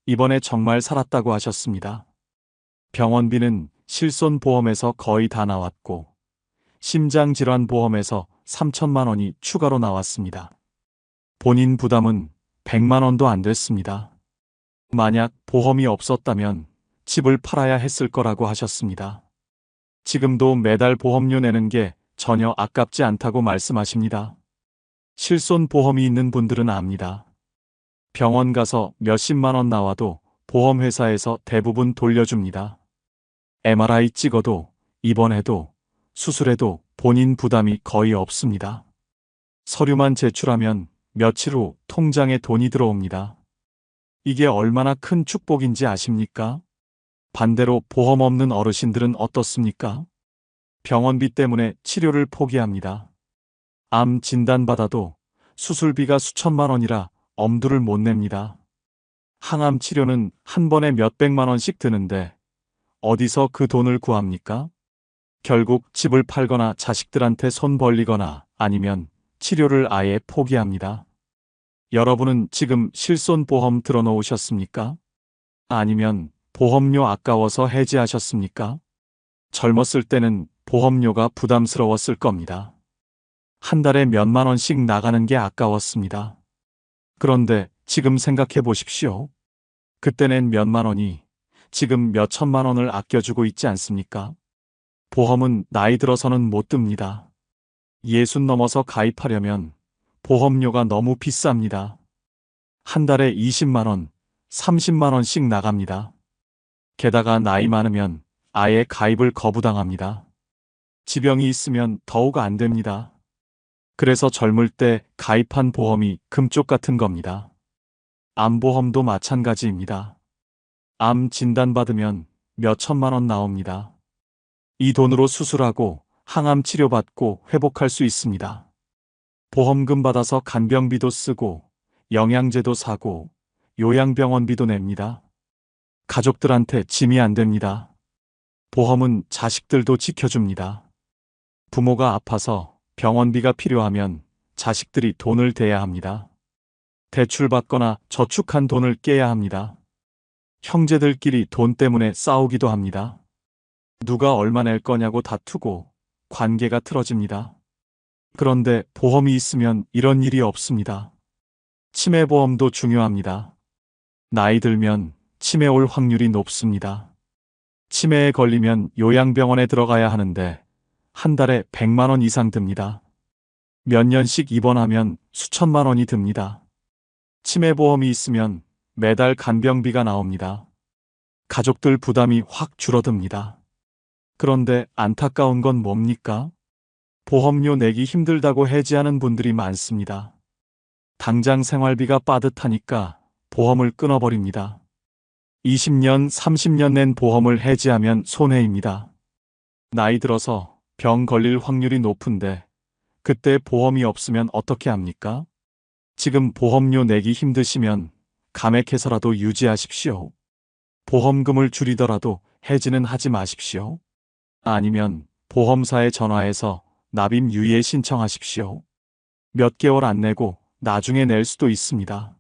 이번에 정말 살았다고 하셨습니다. 병원비는 실손보험에서 거의 다 나왔고 심장질환보험에서 3천만 원이 추가로 나왔습니다. 본인 부담은 100만 원도 안 됐습니다. 만약 보험이 없었다면 집을 팔아야 했을 거라고 하셨습니다. 지금도 매달 보험료 내는 게 전혀 아깝지 않다고 말씀하십니다. 실손보험이 있는 분들은 압니다. 병원 가서 몇십만 원 나와도 보험회사에서 대부분 돌려줍니다. MRI 찍어도 입원해도 수술해도 본인 부담이 거의 없습니다. 서류만 제출하면 며칠 후 통장에 돈이 들어옵니다. 이게 얼마나 큰 축복인지 아십니까? 반대로 보험 없는 어르신들은 어떻습니까? 병원비 때문에 치료를 포기합니다. 암 진단받아도 수술비가 수천만 원이라 엄두를 못 냅니다. 항암 치료는 한 번에 몇백만 원씩 드는데 어디서 그 돈을 구합니까? 결국 집을 팔거나 자식들한테 손 벌리거나 아니면 치료를 아예 포기합니다. 여러분은 지금 실손보험 들어놓으셨습니까? 아니면 보험료 아까워서 해지하셨습니까? 젊었을 때는 보험료가 부담스러웠을 겁니다. 한 달에 몇만 원씩 나가는 게 아까웠습니다. 그런데 지금 생각해 보십시오. 그때 낸 몇만 원이 지금 몇천만 원을 아껴주고 있지 않습니까? 보험은 나이 들어서는 못 듭니다. 60 넘어서 가입하려면 보험료가 너무 비쌉니다. 한 달에 20만 원, 30만 원씩 나갑니다. 게다가 나이 많으면 아예 가입을 거부당합니다. 지병이 있으면 더욱 안 됩니다. 그래서 젊을 때 가입한 보험이 금쪽 같은 겁니다. 암보험도 마찬가지입니다. 암 진단받으면 몇천만 원 나옵니다. 이 돈으로 수술하고 항암 치료받고 회복할 수 있습니다. 보험금 받아서 간병비도 쓰고 영양제도 사고 요양병원비도 냅니다. 가족들한테 짐이 안 됩니다. 보험은 자식들도 지켜줍니다. 부모가 아파서 병원비가 필요하면 자식들이 돈을 대야 합니다. 대출받거나 저축한 돈을 깨야 합니다. 형제들끼리 돈 때문에 싸우기도 합니다. 누가 얼마 낼 거냐고 다투고 관계가 틀어집니다. 그런데 보험이 있으면 이런 일이 없습니다. 치매보험도 중요합니다. 나이 들면 치매 올 확률이 높습니다. 치매에 걸리면 요양병원에 들어가야 하는데 한 달에 100만 원 이상 듭니다. 몇 년씩 입원하면 수천만 원이 듭니다. 치매보험이 있으면 매달 간병비가 나옵니다. 가족들 부담이 확 줄어듭니다. 그런데 안타까운 건 뭡니까? 보험료 내기 힘들다고 해지하는 분들이 많습니다. 당장 생활비가 빠듯하니까 보험을 끊어버립니다. 20년, 30년 낸 보험을 해지하면 손해입니다. 나이 들어서 병 걸릴 확률이 높은데 그때 보험이 없으면 어떻게 합니까? 지금 보험료 내기 힘드시면 감액해서라도 유지하십시오. 보험금을 줄이더라도 해지는 하지 마십시오. 아니면 보험사에 전화해서 납입 유예 신청하십시오. 몇 개월 안 내고 나중에 낼 수도 있습니다.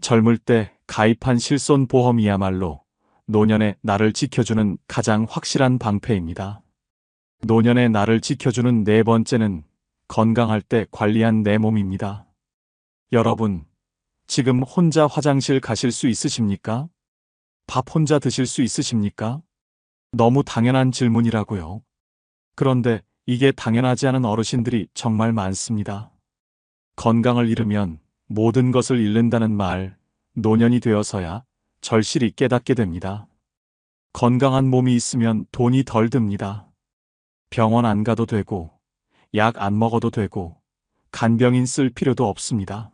젊을 때 가입한 실손보험이야말로 노년의 나를 지켜주는 가장 확실한 방패입니다. 노년의 나를 지켜주는 네 번째는 건강할 때 관리한 내 몸입니다. 여러분, 지금 혼자 화장실 가실 수 있으십니까? 밥 혼자 드실 수 있으십니까? 너무 당연한 질문이라고요. 그런데 이게 당연하지 않은 어르신들이 정말 많습니다. 건강을 잃으면 모든 것을 잃는다는 말, 노년이 되어서야 절실히 깨닫게 됩니다. 건강한 몸이 있으면 돈이 덜 듭니다. 병원 안 가도 되고, 약 안 먹어도 되고, 간병인 쓸 필요도 없습니다.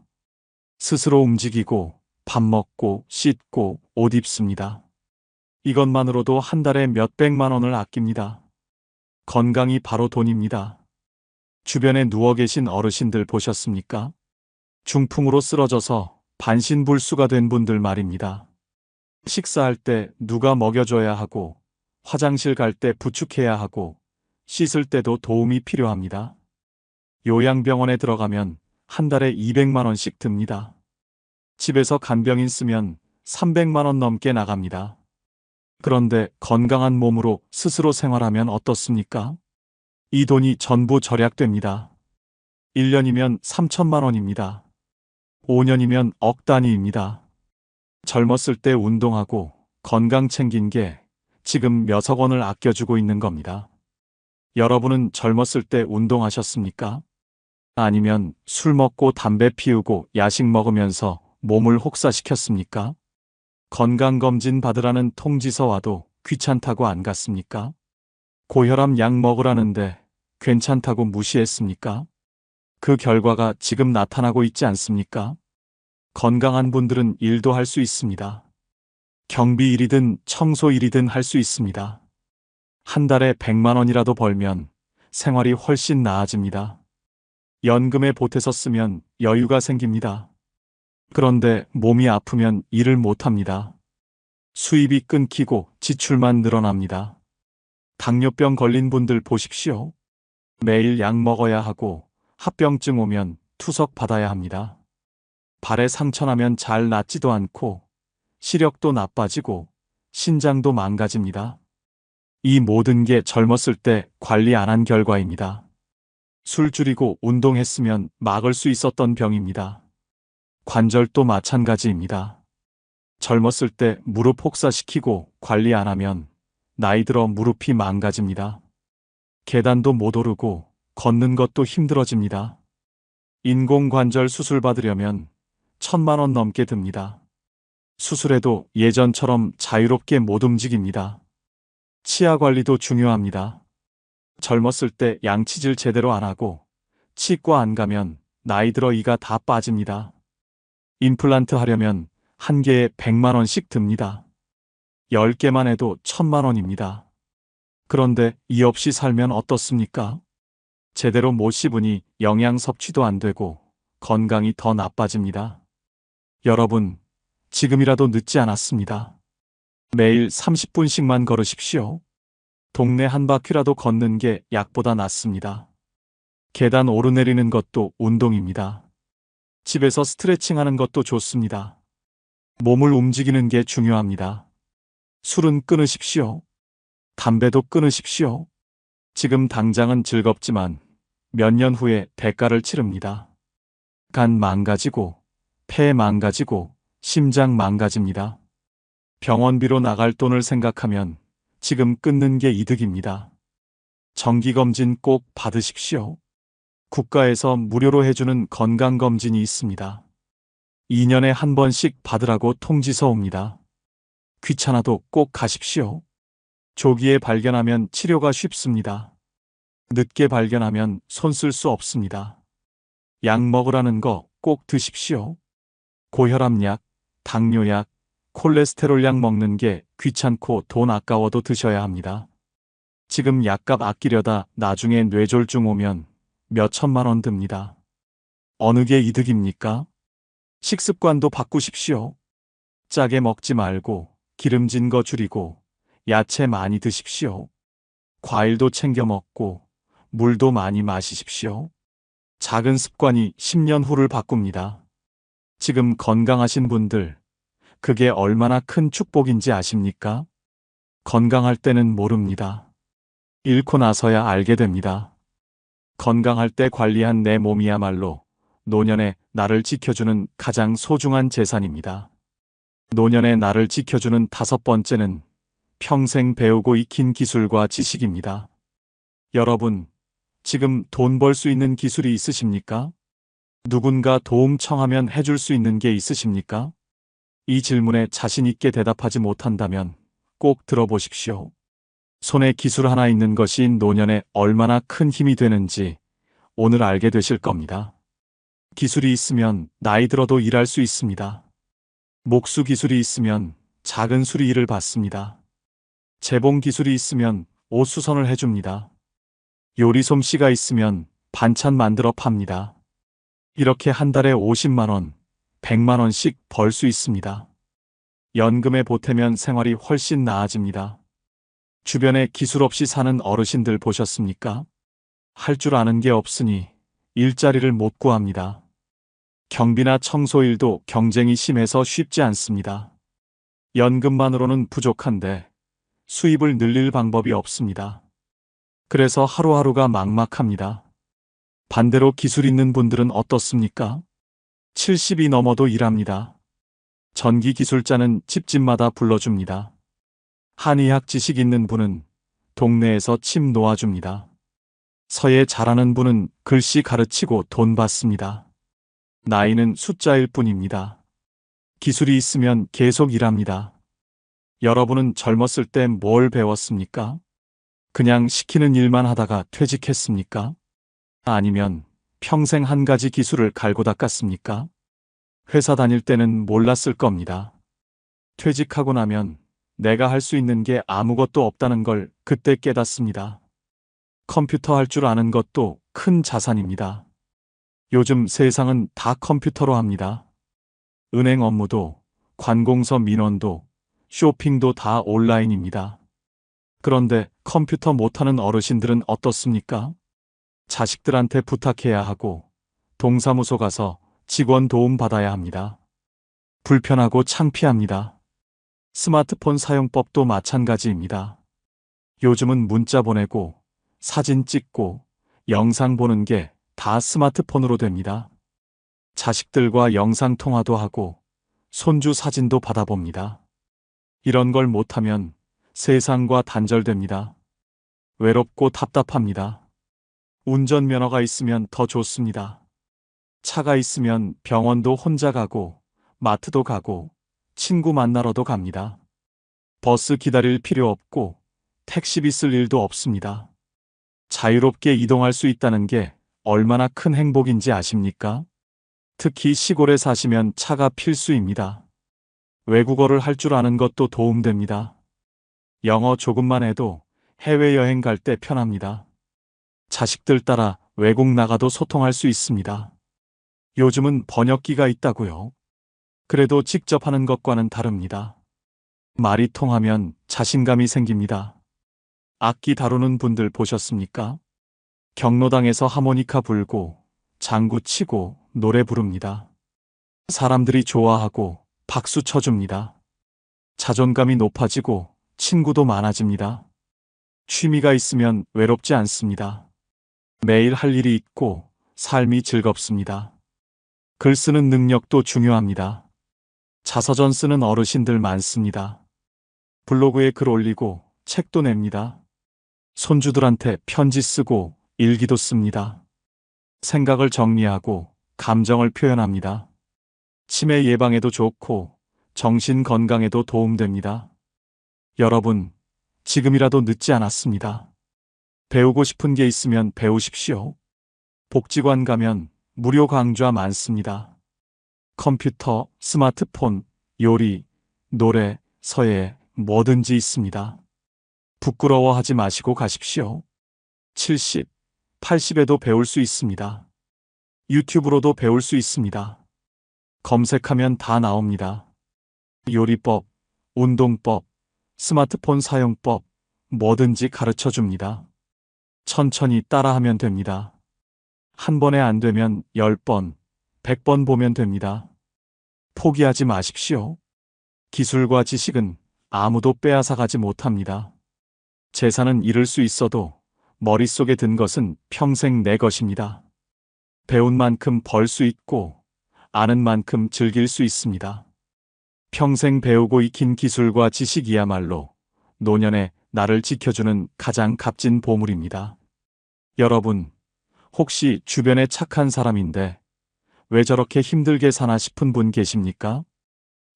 스스로 움직이고, 밥 먹고, 씻고, 옷 입습니다. 이것만으로도 한 달에 몇백만 원을 아낍니다. 건강이 바로 돈입니다. 주변에 누워 계신 어르신들 보셨습니까? 중풍으로 쓰러져서 반신불수가 된 분들 말입니다. 식사할 때 누가 먹여줘야 하고, 화장실 갈 때 부축해야 하고, 씻을 때도 도움이 필요합니다. 요양병원에 들어가면 한 달에 200만 원씩 듭니다. 집에서 간병인 쓰면 300만 원 넘게 나갑니다. 그런데 건강한 몸으로 스스로 생활하면 어떻습니까? 이 돈이 전부 절약됩니다. 1년이면 3천만 원입니다. 5년이면 억 단위입니다. 젊었을 때 운동하고 건강 챙긴 게 지금 몇억 원을 아껴주고 있는 겁니다. 여러분은 젊었을 때 운동하셨습니까? 아니면 술 먹고 담배 피우고 야식 먹으면서 몸을 혹사시켰습니까? 건강검진 받으라는 통지서 와도 귀찮다고 안 갔습니까? 고혈압 약 먹으라는데 괜찮다고 무시했습니까? 그 결과가 지금 나타나고 있지 않습니까? 건강한 분들은 일도 할 수 있습니다. 경비 일이든 청소 일이든 할 수 있습니다. 한 달에 100만 원이라도 벌면 생활이 훨씬 나아집니다. 연금에 보태서 쓰면 여유가 생깁니다. 그런데 몸이 아프면 일을 못합니다. 수입이 끊기고 지출만 늘어납니다. 당뇨병 걸린 분들 보십시오. 매일 약 먹어야 하고 합병증 오면 투석 받아야 합니다. 발에 상처 나면 잘 낫지도 않고 시력도 나빠지고 신장도 망가집니다. 이 모든 게 젊었을 때 관리 안 한 결과입니다. 술 줄이고 운동했으면 막을 수 있었던 병입니다. 관절도 마찬가지입니다. 젊었을 때 무릎 혹사시키고 관리 안 하면 나이 들어 무릎이 망가집니다. 계단도 못 오르고 걷는 것도 힘들어집니다. 인공관절 수술 받으려면 1,000만 원 넘게 듭니다. 수술해도 예전처럼 자유롭게 못 움직입니다. 치아 관리도 중요합니다. 젊었을 때 양치질 제대로 안 하고 치과 안 가면 나이 들어 이가 다 빠집니다. 임플란트 하려면 한 개에 100만 원씩 듭니다. 10개만 해도 1,000만 원입니다. 그런데 이 없이 살면 어떻습니까? 제대로 못 씹으니 영양 섭취도 안 되고 건강이 더 나빠집니다. 여러분, 지금이라도 늦지 않았습니다. 매일 30분씩만 걸으십시오. 동네 한 바퀴라도 걷는 게 약보다 낫습니다. 계단 오르내리는 것도 운동입니다. 집에서 스트레칭 하는 것도 좋습니다. 몸을 움직이는 게 중요합니다. 술은 끊으십시오. 담배도 끊으십시오. 지금 당장은 즐겁지만 몇 년 후에 대가를 치릅니다. 간 망가지고, 폐 망가지고, 심장 망가집니다. 병원비로 나갈 돈을 생각하면 지금 끊는 게 이득입니다. 정기검진 꼭 받으십시오. 국가에서 무료로 해주는 건강검진이 있습니다. 2년에 한 번씩 받으라고 통지서 옵니다. 귀찮아도 꼭 가십시오. 조기에 발견하면 치료가 쉽습니다. 늦게 발견하면 손 쓸 수 없습니다. 약 먹으라는 거 꼭 드십시오. 고혈압약, 당뇨약, 콜레스테롤 약 먹는 게 귀찮고 돈 아까워도 드셔야 합니다. 지금 약값 아끼려다 나중에 뇌졸중 오면 몇 천만 원 듭니다. 어느 게 이득입니까? 식습관도 바꾸십시오. 짜게 먹지 말고 기름진 거 줄이고 야채 많이 드십시오. 과일도 챙겨 먹고 물도 많이 마시십시오. 작은 습관이 10년 후를 바꿉니다. 지금 건강하신 분들, 그게 얼마나 큰 축복인지 아십니까? 건강할 때는 모릅니다. 잃고 나서야 알게 됩니다. 건강할 때 관리한 내 몸이야말로 노년에 나를 지켜주는 가장 소중한 재산입니다. 노년에 나를 지켜주는 다섯 번째는 평생 배우고 익힌 기술과 지식입니다. 여러분, 지금 돈 벌 수 있는 기술이 있으십니까? 누군가 도움 청하면 해줄 수 있는 게 있으십니까? 이 질문에 자신 있게 대답하지 못한다면 꼭 들어보십시오. 손에 기술 하나 있는 것이 노년에 얼마나 큰 힘이 되는지 오늘 알게 되실 겁니다. 기술이 있으면 나이 들어도 일할 수 있습니다. 목수 기술이 있으면 작은 수리 일을 받습니다. 재봉 기술이 있으면 옷 수선을 해줍니다. 요리 솜씨가 있으면 반찬 만들어 팝니다. 이렇게 한 달에 50만 원, 100만 원씩 벌 수 있습니다. 연금에 보태면 생활이 훨씬 나아집니다. 주변에 기술 없이 사는 어르신들 보셨습니까? 할 줄 아는 게 없으니 일자리를 못 구합니다. 경비나 청소일도 경쟁이 심해서 쉽지 않습니다. 연금만으로는 부족한데 수입을 늘릴 방법이 없습니다. 그래서 하루하루가 막막합니다. 반대로 기술 있는 분들은 어떻습니까? 70이 넘어도 일합니다. 전기 기술자는 집집마다 불러줍니다. 한의학 지식 있는 분은 동네에서 침 놓아줍니다. 서예 잘하는 분은 글씨 가르치고 돈 받습니다. 나이는 숫자일 뿐입니다. 기술이 있으면 계속 일합니다. 여러분은 젊었을 때 뭘 배웠습니까? 그냥 시키는 일만 하다가 퇴직했습니까? 아니면 평생 한 가지 기술을 갈고 닦았습니까? 회사 다닐 때는 몰랐을 겁니다. 퇴직하고 나면 내가 할 수 있는 게 아무것도 없다는 걸 그때 깨닫습니다. 컴퓨터 할 줄 아는 것도 큰 자산입니다. 요즘 세상은 다 컴퓨터로 합니다. 은행 업무도, 관공서 민원도, 쇼핑도 다 온라인입니다. 그런데 컴퓨터 못하는 어르신들은 어떻습니까? 자식들한테 부탁해야 하고 동사무소 가서 직원 도움 받아야 합니다. 불편하고 창피합니다. 스마트폰 사용법도 마찬가지입니다. 요즘은 문자 보내고 사진 찍고 영상 보는 게 다 스마트폰으로 됩니다. 자식들과 영상 통화도 하고 손주 사진도 받아봅니다. 이런 걸 못하면 세상과 단절됩니다. 외롭고 답답합니다. 운전면허가 있으면 더 좋습니다. 차가 있으면 병원도 혼자 가고 마트도 가고 친구 만나러도 갑니다. 버스 기다릴 필요 없고 택시비 쓸 일도 없습니다. 자유롭게 이동할 수 있다는 게 얼마나 큰 행복인지 아십니까? 특히 시골에 사시면 차가 필수입니다. 외국어를 할 줄 아는 것도 도움됩니다. 영어 조금만 해도 해외여행 갈 때 편합니다. 자식들 따라 외국 나가도 소통할 수 있습니다. 요즘은 번역기가 있다고요. 그래도 직접 하는 것과는 다릅니다. 말이 통하면 자신감이 생깁니다. 악기 다루는 분들 보셨습니까? 경로당에서 하모니카 불고 장구 치고 노래 부릅니다. 사람들이 좋아하고 박수 쳐줍니다. 자존감이 높아지고 친구도 많아집니다. 취미가 있으면 외롭지 않습니다. 매일 할 일이 있고 삶이 즐겁습니다. 글 쓰는 능력도 중요합니다. 자서전 쓰는 어르신들 많습니다. 블로그에 글 올리고 책도 냅니다. 손주들한테 편지 쓰고 일기도 씁니다. 생각을 정리하고 감정을 표현합니다. 치매 예방에도 좋고 정신 건강에도 도움됩니다. 여러분, 지금이라도 늦지 않았습니다. 배우고 싶은 게 있으면 배우십시오. 복지관 가면 무료 강좌 많습니다. 컴퓨터, 스마트폰, 요리, 노래, 서예, 뭐든지 있습니다. 부끄러워하지 마시고 가십시오. 70, 80에도 배울 수 있습니다. 유튜브로도 배울 수 있습니다. 검색하면 다 나옵니다. 요리법, 운동법, 스마트폰 사용법, 뭐든지 가르쳐 줍니다. 천천히 따라하면 됩니다. 한 번에 안 되면 10번, 100번 보면 됩니다. 포기하지 마십시오. 기술과 지식은 아무도 빼앗아가지 못합니다. 재산은 잃을 수 있어도 머릿속에 든 것은 평생 내 것입니다. 배운 만큼 벌 수 있고 아는 만큼 즐길 수 있습니다. 평생 배우고 익힌 기술과 지식이야말로 노년에 나를 지켜주는 가장 값진 보물입니다. 여러분, 혹시 주변에 착한 사람인데 왜 저렇게 힘들게 사나 싶은 분 계십니까?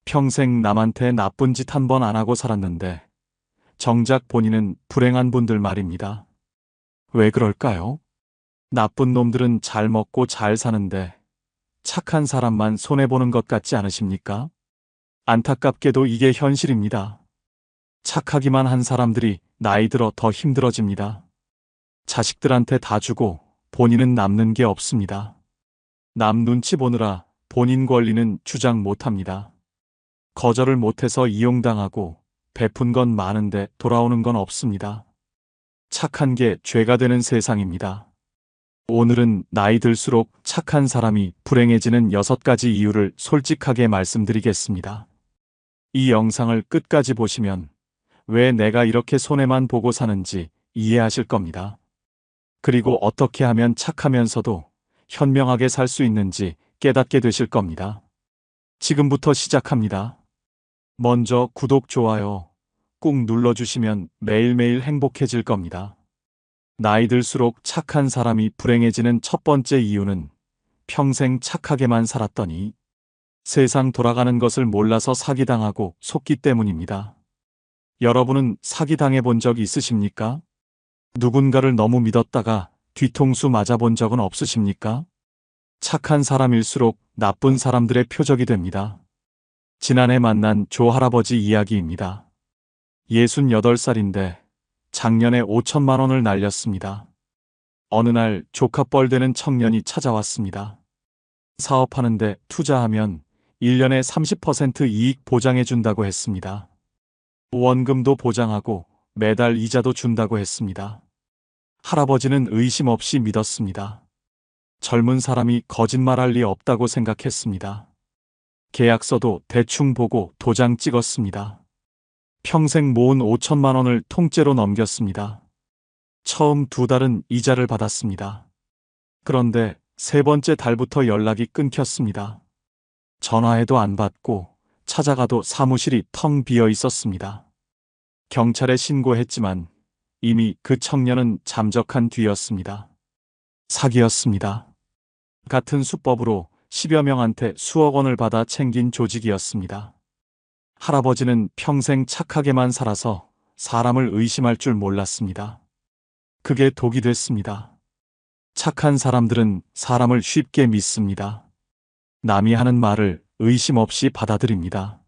평생 남한테 나쁜 짓 한 번 안 하고 살았는데 정작 본인은 불행한 분들 말입니다. 왜 그럴까요? 나쁜 놈들은 잘 먹고 잘 사는데 착한 사람만 손해보는 것 같지 않으십니까? 안타깝게도 이게 현실입니다. 착하기만 한 사람들이 나이 들어 더 힘들어집니다. 자식들한테 다 주고 본인은 남는 게 없습니다. 남 눈치 보느라 본인 권리는 주장 못합니다. 거절을 못해서 이용당하고 베푼 건 많은데 돌아오는 건 없습니다. 착한 게 죄가 되는 세상입니다. 오늘은 나이 들수록 착한 사람이 불행해지는 6가지 이유를 솔직하게 말씀드리겠습니다. 이 영상을 끝까지 보시면 왜 내가 이렇게 손해만 보고 사는지 이해하실 겁니다. 그리고 어떻게 하면 착하면서도 현명하게 살 수 있는지 깨닫게 되실 겁니다. 지금부터 시작합니다. 먼저 구독, 좋아요 꾹 눌러주시면 매일매일 행복해질 겁니다. 나이 들수록 착한 사람이 불행해지는 첫 번째 이유는 평생 착하게만 살았더니 세상 돌아가는 것을 몰라서 사기당하고 속기 때문입니다. 여러분은 사기당해 본 적 있으십니까? 누군가를 너무 믿었다가 뒤통수 맞아본 적은 없으십니까? 착한 사람일수록 나쁜 사람들의 표적이 됩니다. 지난해 만난 조 할아버지 이야기입니다. 68살인데 작년에 5천만 원을 날렸습니다. 어느 날 조카뻘 되는 청년이 찾아왔습니다. 사업하는데 투자하면 1년에 30% 이익 보장해준다고 했습니다. 원금도 보장하고 매달 이자도 준다고 했습니다. 할아버지는 의심 없이 믿었습니다. 젊은 사람이 거짓말할 리 없다고 생각했습니다. 계약서도 대충 보고 도장 찍었습니다. 평생 모은 5천만 원을 통째로 넘겼습니다. 처음 2달은 이자를 받았습니다. 그런데 3번째 달부터 연락이 끊겼습니다. 전화해도 안 받고 찾아가도 사무실이 텅 비어 있었습니다. 경찰에 신고했지만 이미 그 청년은 잠적한 뒤였습니다. 사기였습니다. 같은 수법으로 10여 명한테 수억 원을 받아 챙긴 조직이었습니다. 할아버지는 평생 착하게만 살아서 사람을 의심할 줄 몰랐습니다. 그게 독이 됐습니다. 착한 사람들은 사람을 쉽게 믿습니다. 남이 하는 말을 의심 없이 받아들입니다.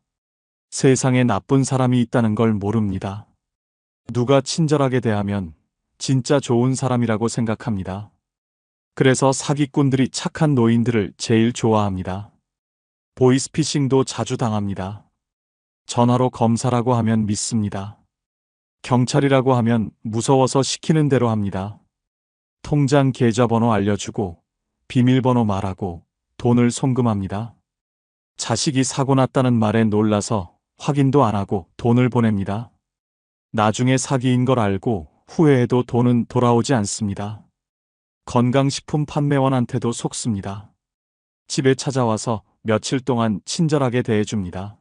세상에 나쁜 사람이 있다는 걸 모릅니다. 누가 친절하게 대하면 진짜 좋은 사람이라고 생각합니다. 그래서 사기꾼들이 착한 노인들을 제일 좋아합니다. 보이스피싱도 자주 당합니다. 전화로 검사라고 하면 믿습니다. 경찰이라고 하면 무서워서 시키는 대로 합니다. 통장 계좌번호 알려주고 비밀번호 말하고 돈을 송금합니다. 자식이 사고 났다는 말에 놀라서 확인도 안 하고 돈을 보냅니다. 나중에 사기인 걸 알고 후회해도 돈은 돌아오지 않습니다. 건강식품 판매원한테도 속습니다. 집에 찾아와서 며칠 동안 친절하게 대해줍니다.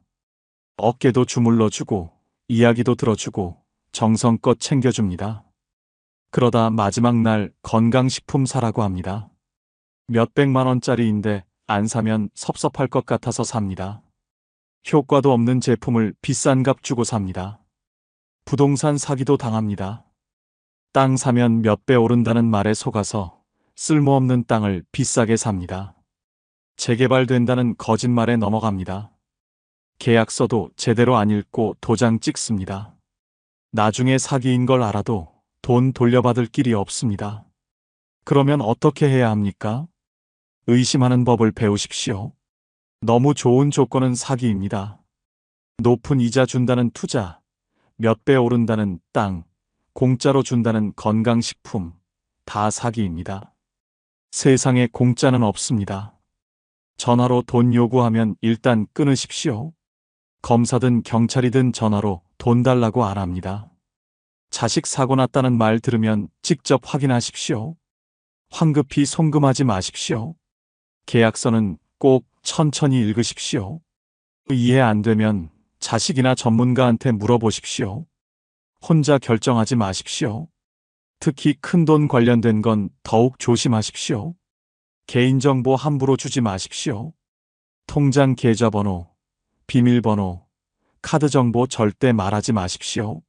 어깨도 주물러주고 이야기도 들어주고 정성껏 챙겨줍니다. 그러다 마지막 날 건강식품 사라고 합니다. 몇백만 원짜리인데 안 사면 섭섭할 것 같아서 삽니다. 효과도 없는 제품을 비싼 값 주고 삽니다. 부동산 사기도 당합니다. 땅 사면 몇 배 오른다는 말에 속아서 쓸모없는 땅을 비싸게 삽니다. 재개발된다는 거짓말에 넘어갑니다. 계약서도 제대로 안 읽고 도장 찍습니다. 나중에 사기인 걸 알아도 돈 돌려받을 길이 없습니다. 그러면 어떻게 해야 합니까? 의심하는 법을 배우십시오. 너무 좋은 조건은 사기입니다. 높은 이자 준다는 투자, 몇 배 오른다는 땅, 공짜로 준다는 건강식품, 다 사기입니다. 세상에 공짜는 없습니다. 전화로 돈 요구하면 일단 끊으십시오. 검사든 경찰이든 전화로 돈 달라고 안 합니다. 자식 사고 났다는 말 들으면 직접 확인하십시오. 황급히 송금하지 마십시오. 계약서는 꼭 천천히 읽으십시오. 이해 안 되면 자식이나 전문가한테 물어보십시오. 혼자 결정하지 마십시오. 특히 큰돈 관련된 건 더욱 조심하십시오. 개인정보 함부로 주지 마십시오. 통장 계좌번호, 비밀번호, 카드 정보 절대 말하지 마십시오.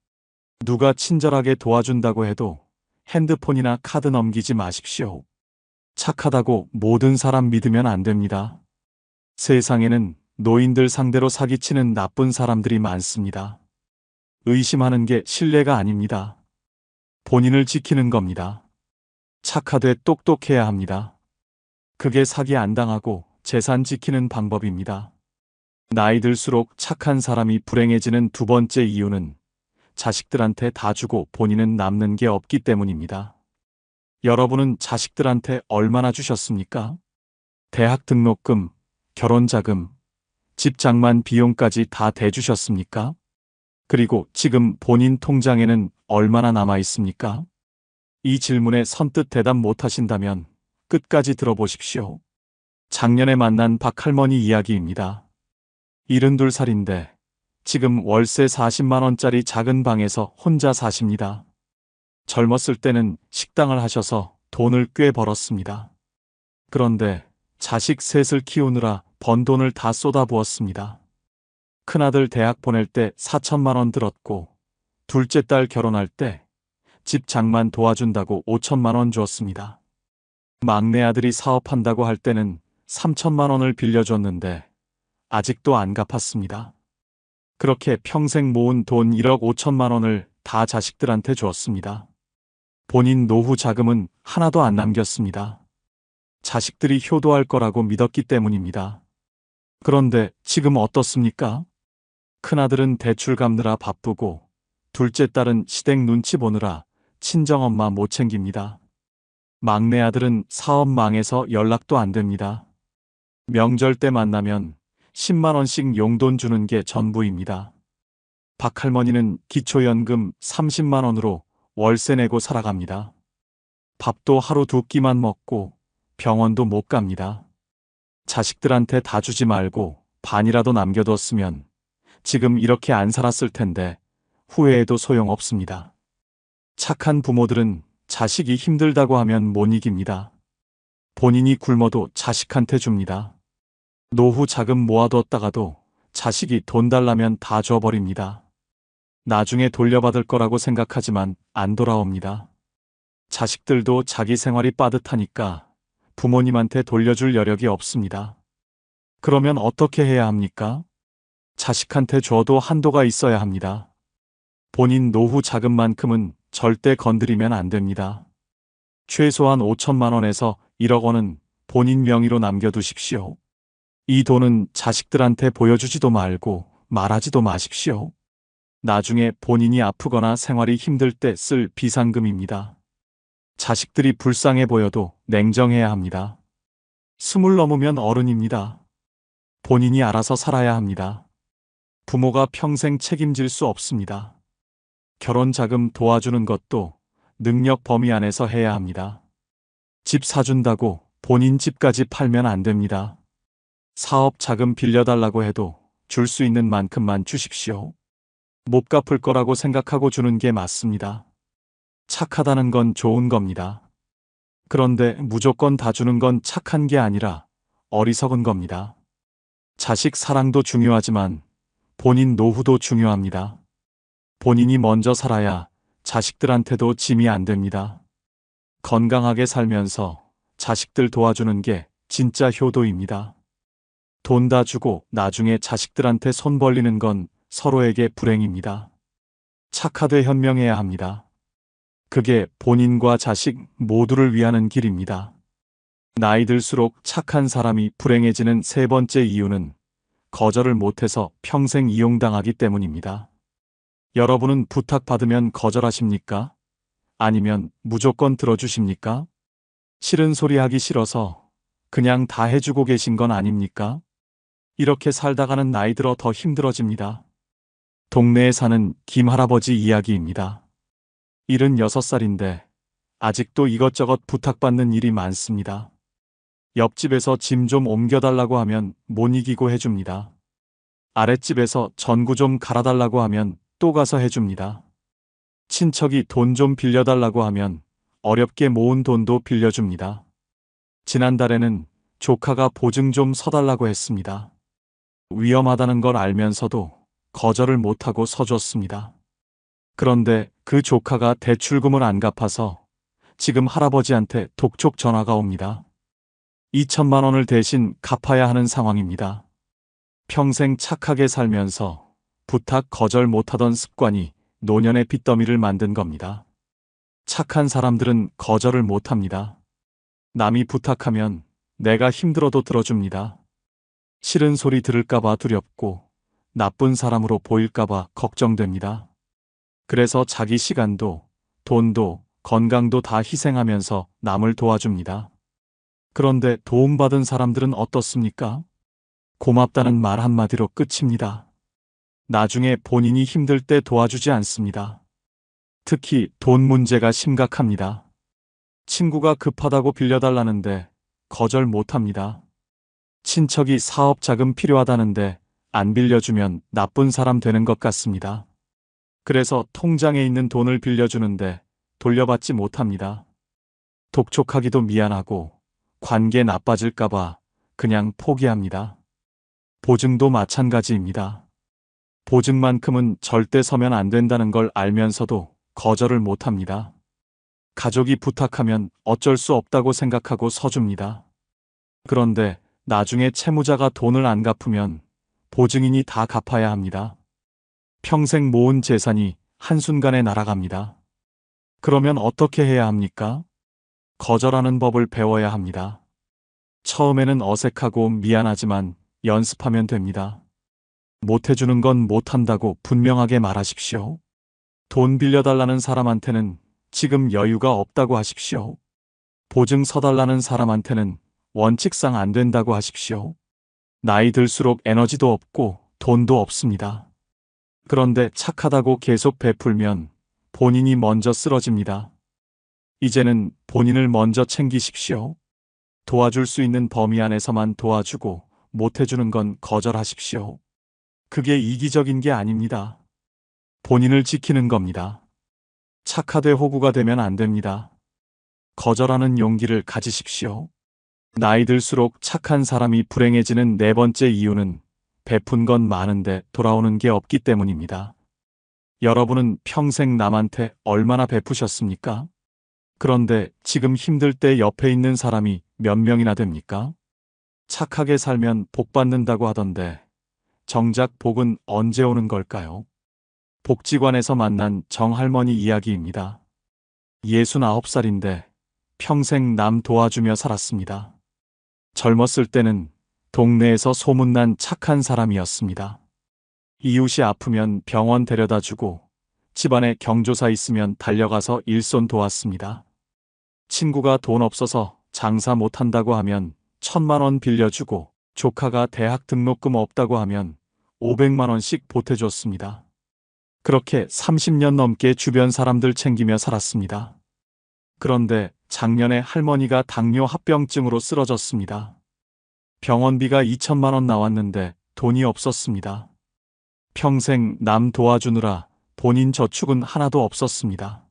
누가 친절하게 도와준다고 해도 핸드폰이나 카드 넘기지 마십시오. 착하다고 모든 사람 믿으면 안 됩니다. 세상에는 노인들 상대로 사기치는 나쁜 사람들이 많습니다. 의심하는 게 신뢰가 아닙니다. 본인을 지키는 겁니다. 착하되 똑똑해야 합니다. 그게 사기 안 당하고 재산 지키는 방법입니다. 나이 들수록 착한 사람이 불행해지는 두 번째 이유는 자식들한테 다 주고 본인은 남는 게 없기 때문입니다. 여러분은 자식들한테 얼마나 주셨습니까? 대학 등록금, 결혼자금, 집 장만 비용까지 다 대주셨습니까? 그리고 지금 본인 통장에는 얼마나 남아 있습니까? 이 질문에 선뜻 대답 못 하신다면 끝까지 들어보십시오. 작년에 만난 박할머니 이야기입니다. 72살인데 지금 월세 40만 원짜리 작은 방에서 혼자 사십니다. 젊었을 때는 식당을 하셔서 돈을 꽤 벌었습니다. 그런데 자식 셋을 키우느라 번 돈을 다 쏟아부었습니다. 큰아들 대학 보낼 때 4천만 원 들었고 둘째 딸 결혼할 때 집 장만 도와준다고 5천만 원 주었습니다. 막내 아들이 사업한다고 할 때는 3천만 원을 빌려줬는데 아직도 안 갚았습니다. 그렇게 평생 모은 돈 1억 5천만 원을 다 자식들한테 주었습니다. 본인 노후 자금은 하나도 안 남겼습니다. 자식들이 효도할 거라고 믿었기 때문입니다. 그런데 지금 어떻습니까? 큰아들은 대출 갚느라 바쁘고 둘째 딸은 시댁 눈치 보느라 친정엄마 못 챙깁니다. 막내 아들은 사업 망해서 연락도 안 됩니다. 명절 때 만나면 10만 원씩 용돈 주는 게 전부입니다. 박할머니는 기초연금 30만 원으로 월세 내고 살아갑니다. 밥도 하루 두 끼만 먹고 병원도 못 갑니다. 자식들한테 다 주지 말고 반이라도 남겨뒀으면 지금 이렇게 안 살았을 텐데 후회해도 소용없습니다. 착한 부모들은 자식이 힘들다고 하면 못 이깁니다. 본인이 굶어도 자식한테 줍니다. 노후 자금 모아뒀다가도 자식이 돈 달라면 다 줘버립니다. 나중에 돌려받을 거라고 생각하지만 안 돌아옵니다. 자식들도 자기 생활이 빠듯하니까 부모님한테 돌려줄 여력이 없습니다. 그러면 어떻게 해야 합니까? 자식한테 줘도 한도가 있어야 합니다. 본인 노후 자금만큼은 절대 건드리면 안 됩니다. 최소한 5천만 원에서 1억 원은 본인 명의로 남겨두십시오. 이 돈은 자식들한테 보여주지도 말고 말하지도 마십시오. 나중에 본인이 아프거나 생활이 힘들 때 쓸 비상금입니다. 자식들이 불쌍해 보여도 냉정해야 합니다. 20 넘으면 어른입니다. 본인이 알아서 살아야 합니다. 부모가 평생 책임질 수 없습니다. 결혼 자금 도와주는 것도 능력 범위 안에서 해야 합니다. 집 사준다고 본인 집까지 팔면 안 됩니다. 사업 자금 빌려달라고 해도 줄 수 있는 만큼만 주십시오. 못 갚을 거라고 생각하고 주는 게 맞습니다. 착하다는 건 좋은 겁니다. 그런데 무조건 다 주는 건 착한 게 아니라 어리석은 겁니다. 자식 사랑도 중요하지만 본인 노후도 중요합니다. 본인이 먼저 살아야 자식들한테도 짐이 안 됩니다. 건강하게 살면서 자식들 도와주는 게 진짜 효도입니다. 돈 다 주고 나중에 자식들한테 손 벌리는 건 서로에게 불행입니다. 착하되 현명해야 합니다. 그게 본인과 자식 모두를 위하는 길입니다. 나이 들수록 착한 사람이 불행해지는 세 번째 이유는 거절을 못해서 평생 이용당하기 때문입니다. 여러분은 부탁받으면 거절하십니까? 아니면 무조건 들어주십니까? 싫은 소리 하기 싫어서 그냥 다 해주고 계신 건 아닙니까? 이렇게 살다가는 나이 들어 더 힘들어집니다. 동네에 사는 김 할아버지 이야기입니다. 76살인데 아직도 이것저것 부탁받는 일이 많습니다. 옆집에서 짐 좀 옮겨달라고 하면 못 이기고 해줍니다. 아랫집에서 전구 좀 갈아달라고 하면 또 가서 해줍니다. 친척이 돈 좀 빌려달라고 하면 어렵게 모은 돈도 빌려줍니다. 지난달에는 조카가 보증 좀 서달라고 했습니다. 위험하다는 걸 알면서도 거절을 못하고 서줬습니다. 그런데 그 조카가 대출금을 안 갚아서 지금 할아버지한테 독촉 전화가 옵니다. 2천만 원을 대신 갚아야 하는 상황입니다. 평생 착하게 살면서 부탁 거절 못하던 습관이 노년의 빚더미를 만든 겁니다. 착한 사람들은 거절을 못합니다. 남이 부탁하면 내가 힘들어도 들어줍니다. 싫은 소리 들을까봐 두렵고 나쁜 사람으로 보일까봐 걱정됩니다. 그래서 자기 시간도 돈도 건강도 다 희생하면서 남을 도와줍니다. 그런데 도움받은 사람들은 어떻습니까? 고맙다는 말 한마디로 끝입니다. 나중에 본인이 힘들 때 도와주지 않습니다. 특히 돈 문제가 심각합니다. 친구가 급하다고 빌려달라는데 거절 못합니다. 친척이 사업 자금 필요하다는데 안 빌려주면 나쁜 사람 되는 것 같습니다. 그래서 통장에 있는 돈을 빌려주는데 돌려받지 못합니다. 독촉하기도 미안하고 관계 나빠질까봐 그냥 포기합니다. 보증도 마찬가지입니다. 보증만큼은 절대 서면 안 된다는 걸 알면서도 거절을 못합니다. 가족이 부탁하면 어쩔 수 없다고 생각하고 서줍니다. 그런데 나중에 채무자가 돈을 안 갚으면 보증인이 다 갚아야 합니다. 평생 모은 재산이 한순간에 날아갑니다. 그러면 어떻게 해야 합니까? 거절하는 법을 배워야 합니다. 처음에는 어색하고 미안하지만 연습하면 됩니다. 못해주는 건 못한다고 분명하게 말하십시오. 돈 빌려달라는 사람한테는 지금 여유가 없다고 하십시오. 보증 서달라는 사람한테는 원칙상 안 된다고 하십시오. 나이 들수록 에너지도 없고 돈도 없습니다. 그런데 착하다고 계속 베풀면 본인이 먼저 쓰러집니다. 이제는 본인을 먼저 챙기십시오. 도와줄 수 있는 범위 안에서만 도와주고 못해주는 건 거절하십시오. 그게 이기적인 게 아닙니다. 본인을 지키는 겁니다. 착하되 호구가 되면 안 됩니다. 거절하는 용기를 가지십시오. 나이 들수록 착한 사람이 불행해지는 네 번째 이유는 베푼 건 많은데 돌아오는 게 없기 때문입니다. 여러분은 평생 남한테 얼마나 베푸셨습니까? 그런데 지금 힘들 때 옆에 있는 사람이 몇 명이나 됩니까? 착하게 살면 복 받는다고 하던데 정작 복은 언제 오는 걸까요? 복지관에서 만난 정할머니 이야기입니다. 69살인데 평생 남 도와주며 살았습니다. 젊었을 때는 동네에서 소문난 착한 사람이었습니다. 이웃이 아프면 병원 데려다 주고 집안에 경조사 있으면 달려가서 일손 도왔습니다. 친구가 돈 없어서 장사 못한다고 하면 1,000만 원 빌려주고 조카가 대학 등록금 없다고 하면 500만 원씩 보태줬습니다. 그렇게 30년 넘게 주변 사람들 챙기며 살았습니다. 그런데 작년에 할머니가 당뇨 합병증으로 쓰러졌습니다. 병원비가 2천만 원 나왔는데 돈이 없었습니다. 평생 남 도와주느라 본인 저축은 하나도 없었습니다.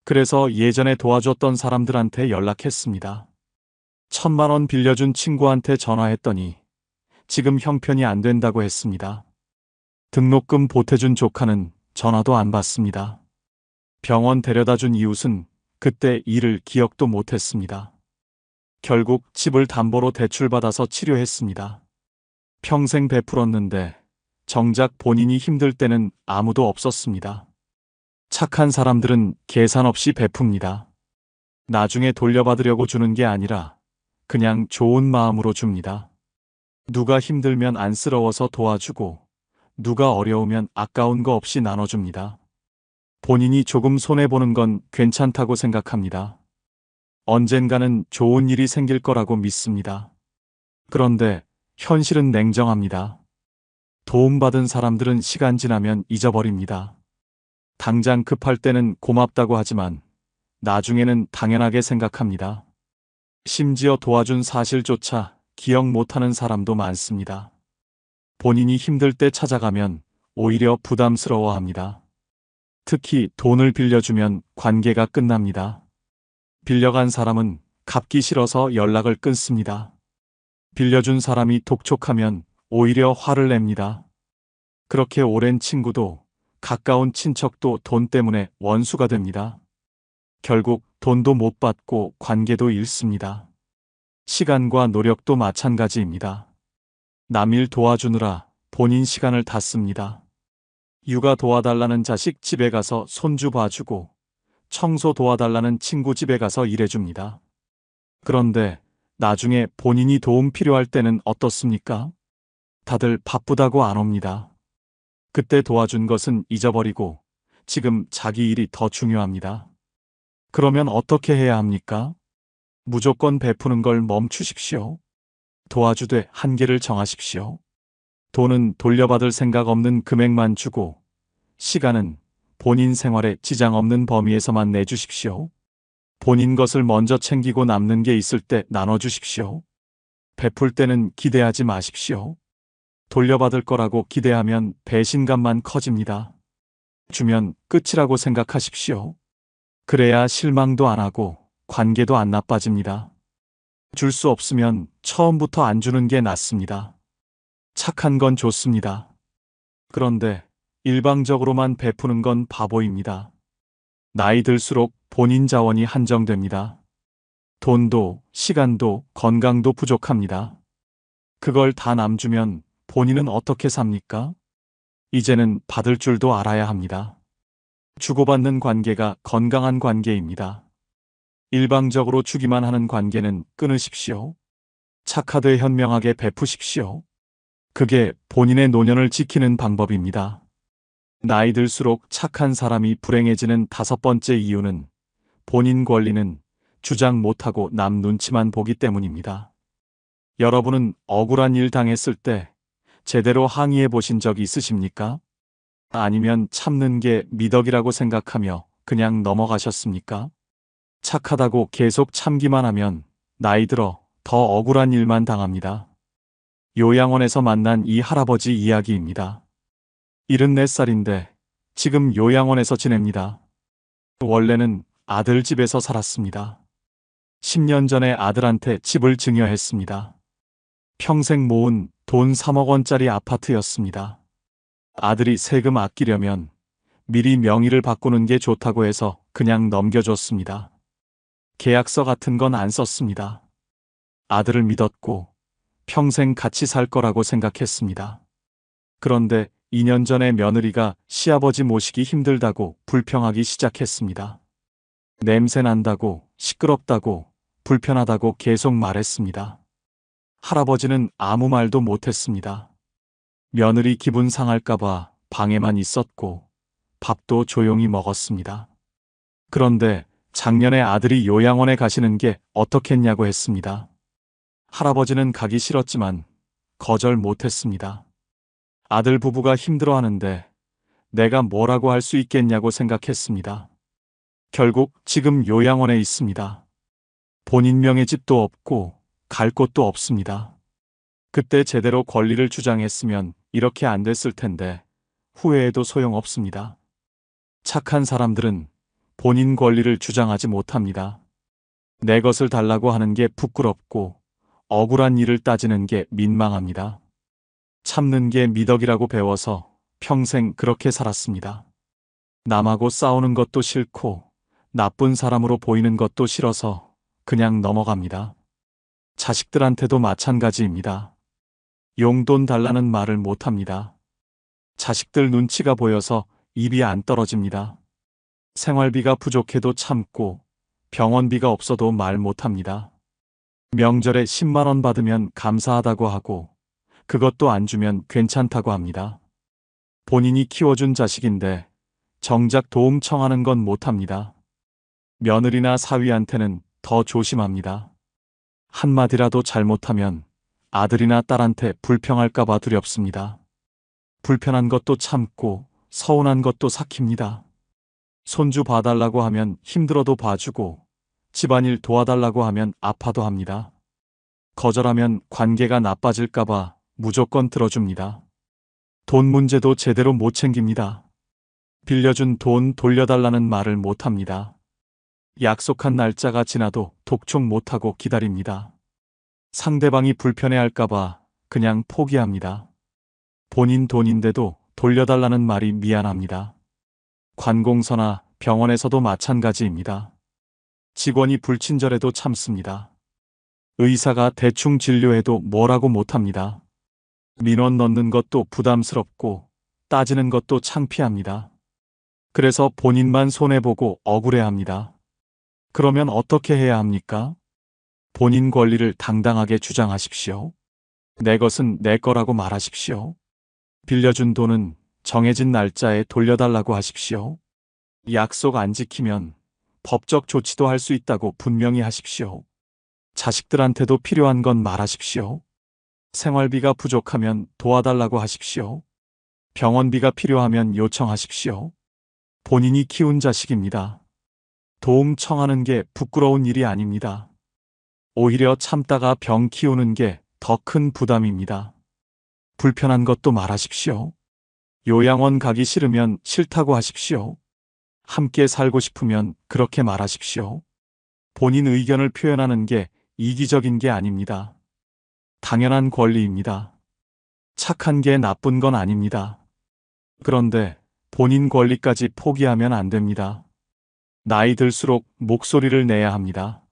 그래서 예전에 도와줬던 사람들한테 연락했습니다. 1,000만 원 빌려준 친구한테 전화했더니 지금 형편이 안 된다고 했습니다. 등록금 보태준 조카는 전화도 안 받습니다. 병원 데려다준 이웃은 그때 일을 기억도 못했습니다. 결국 집을 담보로 대출받아서 치료했습니다. 평생 베풀었는데 정작 본인이 힘들 때는 아무도 없었습니다. 착한 사람들은 계산 없이 베풉니다. 나중에 돌려받으려고 주는 게 아니라 그냥 좋은 마음으로 줍니다. 누가 힘들면 안쓰러워서 도와주고 누가 어려우면 아까운 거 없이 나눠줍니다. 본인이 조금 손해보는 건 괜찮다고 생각합니다. 언젠가는 좋은 일이 생길 거라고 믿습니다. 그런데 현실은 냉정합니다. 도움받은 사람들은 시간 지나면 잊어버립니다. 당장 급할 때는 고맙다고 하지만 나중에는 당연하게 생각합니다. 심지어 도와준 사실조차 기억 못하는 사람도 많습니다. 본인이 힘들 때 찾아가면 오히려 부담스러워합니다. 특히 돈을 빌려주면 관계가 끝납니다. 빌려간 사람은 갚기 싫어서 연락을 끊습니다. 빌려준 사람이 독촉하면 오히려 화를 냅니다. 그렇게 오랜 친구도 가까운 친척도 돈 때문에 원수가 됩니다. 결국 돈도 못 받고 관계도 잃습니다. 시간과 노력도 마찬가지입니다. 남일 도와주느라 본인 시간을 다 씁니다. 육아 도와달라는 자식 집에 가서 손주 봐주고 청소 도와달라는 친구 집에 가서 일해줍니다. 그런데 나중에 본인이 도움 필요할 때는 어떻습니까? 다들 바쁘다고 안 옵니다. 그때 도와준 것은 잊어버리고 지금 자기 일이 더 중요합니다. 그러면 어떻게 해야 합니까? 무조건 베푸는 걸 멈추십시오. 도와주되 한계를 정하십시오. 돈은 돌려받을 생각 없는 금액만 주고 시간은 본인 생활에 지장 없는 범위에서만 내주십시오. 본인 것을 먼저 챙기고 남는 게 있을 때 나눠주십시오. 베풀 때는 기대하지 마십시오. 돌려받을 거라고 기대하면 배신감만 커집니다. 주면 끝이라고 생각하십시오. 그래야 실망도 안 하고 관계도 안 나빠집니다. 줄 수 없으면 처음부터 안 주는 게 낫습니다. 착한 건 좋습니다. 그런데 일방적으로만 베푸는 건 바보입니다. 나이 들수록 본인 자원이 한정됩니다. 돈도 시간도 건강도 부족합니다. 그걸 다 남주면 본인은 어떻게 삽니까? 이제는 받을 줄도 알아야 합니다. 주고받는 관계가 건강한 관계입니다. 일방적으로 주기만 하는 관계는 끊으십시오. 착하되 현명하게 베푸십시오. 그게 본인의 노년을 지키는 방법입니다. 나이 들수록 착한 사람이 불행해지는 5번째 이유는 본인 권리는 주장 못하고 남 눈치만 보기 때문입니다. 여러분은 억울한 일 당했을 때 제대로 항의해 보신 적 있으십니까? 아니면 참는 게 미덕이라고 생각하며 그냥 넘어가셨습니까? 착하다고 계속 참기만 하면 나이 들어 더 억울한 일만 당합니다. 요양원에서 만난 이 할아버지 이야기입니다. 74살인데 지금 요양원에서 지냅니다. 원래는 아들 집에서 살았습니다. 10년 전에 아들한테 집을 증여했습니다. 평생 모은 돈 3억 원짜리 아파트였습니다. 아들이 세금 아끼려면 미리 명의를 바꾸는 게 좋다고 해서 그냥 넘겨줬습니다. 계약서 같은 건 안 썼습니다. 아들을 믿었고 평생 같이 살 거라고 생각했습니다. 그런데 2년 전에 며느리가 시아버지 모시기 힘들다고 불평하기 시작했습니다. 냄새 난다고, 시끄럽다고, 불편하다고 계속 말했습니다. 할아버지는 아무 말도 못했습니다. 며느리 기분 상할까봐 방에만 있었고 밥도 조용히 먹었습니다. 그런데 작년에 아들이 요양원에 가시는 게 어떻겠냐고 했습니다. 할아버지는 가기 싫었지만 거절 못했습니다. 아들 부부가 힘들어하는데 내가 뭐라고 할 수 있겠냐고 생각했습니다. 결국 지금 요양원에 있습니다. 본인 명의 집도 없고 갈 곳도 없습니다. 그때 제대로 권리를 주장했으면 이렇게 안 됐을 텐데 후회해도 소용없습니다. 착한 사람들은 본인 권리를 주장하지 못합니다. 내 것을 달라고 하는 게 부끄럽고 억울한 일을 따지는 게 민망합니다. 참는 게 미덕이라고 배워서 평생 그렇게 살았습니다. 남하고 싸우는 것도 싫고 나쁜 사람으로 보이는 것도 싫어서 그냥 넘어갑니다. 자식들한테도 마찬가지입니다. 용돈 달라는 말을 못합니다. 자식들 눈치가 보여서 입이 안 떨어집니다. 생활비가 부족해도 참고 병원비가 없어도 말 못합니다. 명절에 10만 원 받으면 감사하다고 하고 그것도 안 주면 괜찮다고 합니다. 본인이 키워준 자식인데 정작 도움 청하는 건 못합니다. 며느리나 사위한테는 더 조심합니다. 한마디라도 잘못하면 아들이나 딸한테 불평할까봐 두렵습니다. 불편한 것도 참고 서운한 것도 삭힙니다. 손주 봐달라고 하면 힘들어도 봐주고, 집안일 도와달라고 하면 아파도 합니다. 거절하면 관계가 나빠질까봐 무조건 들어줍니다. 돈 문제도 제대로 못 챙깁니다. 빌려준 돈 돌려달라는 말을 못합니다. 약속한 날짜가 지나도 독촉 못하고 기다립니다. 상대방이 불편해할까봐 그냥 포기합니다. 본인 돈인데도 돌려달라는 말이 미안합니다. 관공서나 병원에서도 마찬가지입니다. 직원이 불친절해도 참습니다. 의사가 대충 진료해도 뭐라고 못합니다. 민원 넣는 것도 부담스럽고 따지는 것도 창피합니다. 그래서 본인만 손해보고 억울해합니다. 그러면 어떻게 해야 합니까? 본인 권리를 당당하게 주장하십시오. 내 것은 내 거라고 말하십시오. 빌려준 돈은 정해진 날짜에 돌려달라고 하십시오. 약속 안 지키면 법적 조치도 할 수 있다고 분명히 하십시오. 자식들한테도 필요한 건 말하십시오. 생활비가 부족하면 도와달라고 하십시오. 병원비가 필요하면 요청하십시오. 본인이 키운 자식입니다. 도움 청하는 게 부끄러운 일이 아닙니다. 오히려 참다가 병 키우는 게 더 큰 부담입니다. 불편한 것도 말하십시오. 요양원 가기 싫으면 싫다고 하십시오. 함께 살고 싶으면 그렇게 말하십시오. 본인 의견을 표현하는 게 이기적인 게 아닙니다. 당연한 권리입니다. 착한 게 나쁜 건 아닙니다. 그런데 본인 권리까지 포기하면 안 됩니다. 나이 들수록 목소리를 내야 합니다.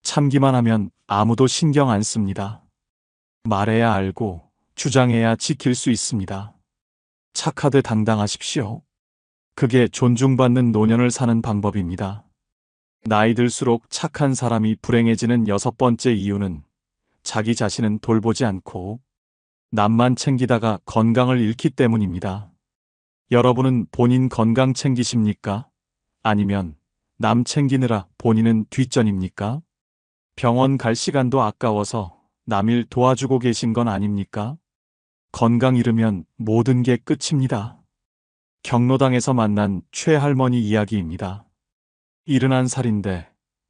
참기만 하면 아무도 신경 안 씁니다. 말해야 알고 주장해야 지킬 수 있습니다. 착하되 당당하십시오. 그게 존중받는 노년을 사는 방법입니다. 나이 들수록 착한 사람이 불행해지는 6번째 이유는 자기 자신은 돌보지 않고 남만 챙기다가 건강을 잃기 때문입니다. 여러분은 본인 건강 챙기십니까? 아니면 남 챙기느라 본인은 뒷전입니까? 병원 갈 시간도 아까워서 남일 도와주고 계신 건 아닙니까? 건강 잃으면 모든 게 끝입니다. 경로당에서 만난 최할머니 이야기입니다. 71살인데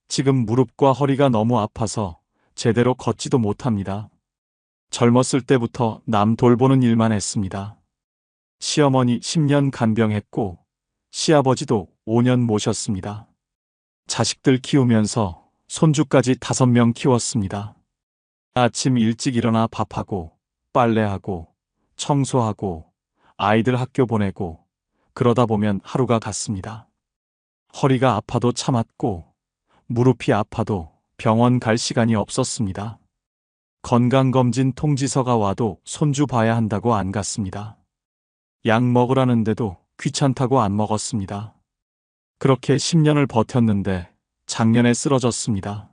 지금 무릎과 허리가 너무 아파서 제대로 걷지도 못합니다. 젊었을 때부터 남 돌보는 일만 했습니다. 시어머니 10년 간병했고 시아버지도 5년 모셨습니다. 자식들 키우면서 손주까지 5명 키웠습니다. 아침 일찍 일어나 밥하고 빨래하고 청소하고 아이들 학교 보내고 그러다 보면 하루가 갔습니다. 허리가 아파도 참았고 무릎이 아파도 병원 갈 시간이 없었습니다. 건강검진 통지서가 와도 손주 봐야 한다고 안 갔습니다. 약 먹으라는데도 귀찮다고 안 먹었습니다. 그렇게 10년을 버텼는데 작년에 쓰러졌습니다.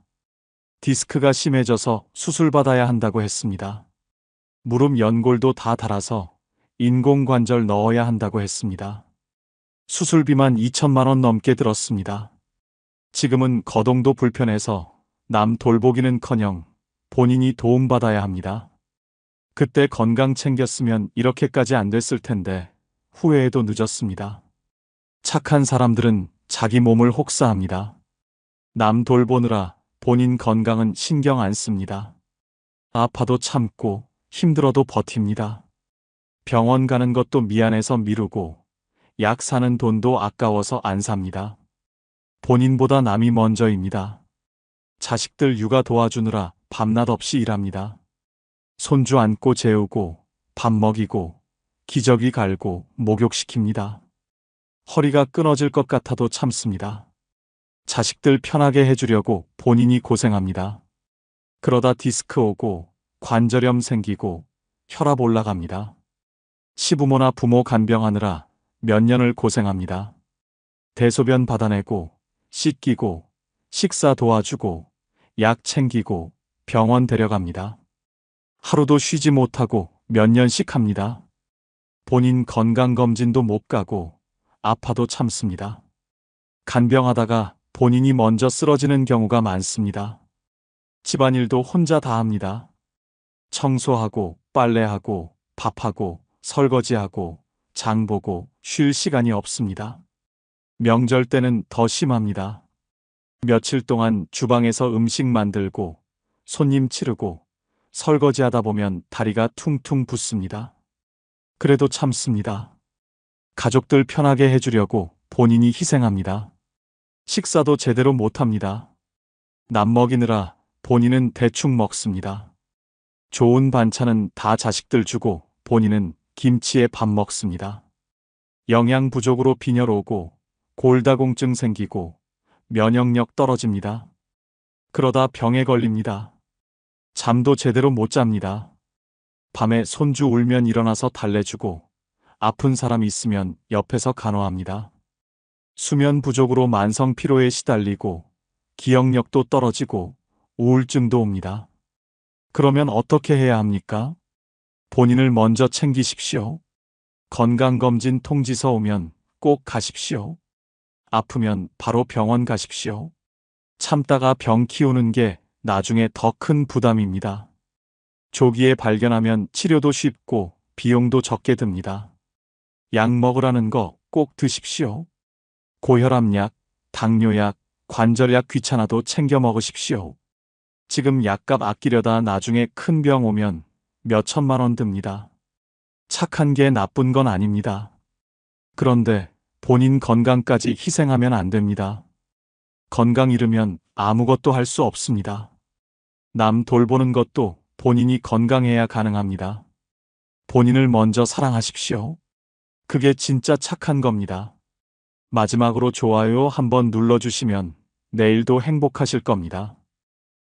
디스크가 심해져서 수술받아야 한다고 했습니다. 무릎 연골도 다 닳아서 인공관절 넣어야 한다고 했습니다. 수술비만 2천만 원 넘게 들었습니다. 지금은 거동도 불편해서 남 돌보기는커녕 본인이 도움받아야 합니다. 그때 건강 챙겼으면 이렇게까지 안 됐을 텐데 후회해도 늦었습니다. 착한 사람들은 자기 몸을 혹사합니다. 남 돌보느라 본인 건강은 신경 안 씁니다. 아파도 참고 힘들어도 버팁니다. 병원 가는 것도 미안해서 미루고 약 사는 돈도 아까워서 안 삽니다. 본인보다 남이 먼저입니다. 자식들 육아 도와주느라 밤낮 없이 일합니다. 손주 안고 재우고 밥 먹이고 기저귀 갈고 목욕시킵니다. 허리가 끊어질 것 같아도 참습니다. 자식들 편하게 해주려고 본인이 고생합니다. 그러다 디스크 오고 관절염 생기고 혈압 올라갑니다. 시부모나 부모 간병하느라 몇 년을 고생합니다. 대소변 받아내고 씻기고 식사 도와주고 약 챙기고 병원 데려갑니다. 하루도 쉬지 못하고 몇 년씩 합니다. 본인 건강검진도 못 가고 아파도 참습니다. 간병하다가 본인이 먼저 쓰러지는 경우가 많습니다. 집안일도 혼자 다 합니다. 청소하고 빨래하고 밥하고 설거지하고 장 보고 쉴 시간이 없습니다. 명절 때는 더 심합니다. 며칠 동안 주방에서 음식 만들고 손님 치르고 설거지하다 보면 다리가 퉁퉁 붓습니다. 그래도 참습니다. 가족들 편하게 해주려고 본인이 희생합니다. 식사도 제대로 못합니다. 남 먹이느라 본인은 대충 먹습니다. 좋은 반찬은 다 자식들 주고 본인은 김치에 밥 먹습니다. 영양 부족으로 빈혈 오고 골다공증 생기고 면역력 떨어집니다. 그러다 병에 걸립니다. 잠도 제대로 못 잡니다. 밤에 손주 울면 일어나서 달래주고 아픈 사람 있으면 옆에서 간호합니다. 수면 부족으로 만성 피로에 시달리고 기억력도 떨어지고 우울증도 옵니다. 그러면 어떻게 해야 합니까? 본인을 먼저 챙기십시오. 건강검진 통지서 오면 꼭 가십시오. 아프면 바로 병원 가십시오. 참다가 병 키우는 게 나중에 더 큰 부담입니다. 조기에 발견하면 치료도 쉽고 비용도 적게 듭니다. 약 먹으라는 거 꼭 드십시오. 고혈압약, 당뇨약, 관절약 귀찮아도 챙겨 먹으십시오. 지금 약값 아끼려다 나중에 큰 병 오면 몇 천만 원 듭니다. 착한 게 나쁜 건 아닙니다. 그런데 본인 건강까지 희생하면 안 됩니다. 건강 잃으면 아무것도 할 수 없습니다. 남 돌보는 것도 본인이 건강해야 가능합니다. 본인을 먼저 사랑하십시오. 그게 진짜 착한 겁니다. 마지막으로 좋아요 한번 눌러주시면 내일도 행복하실 겁니다.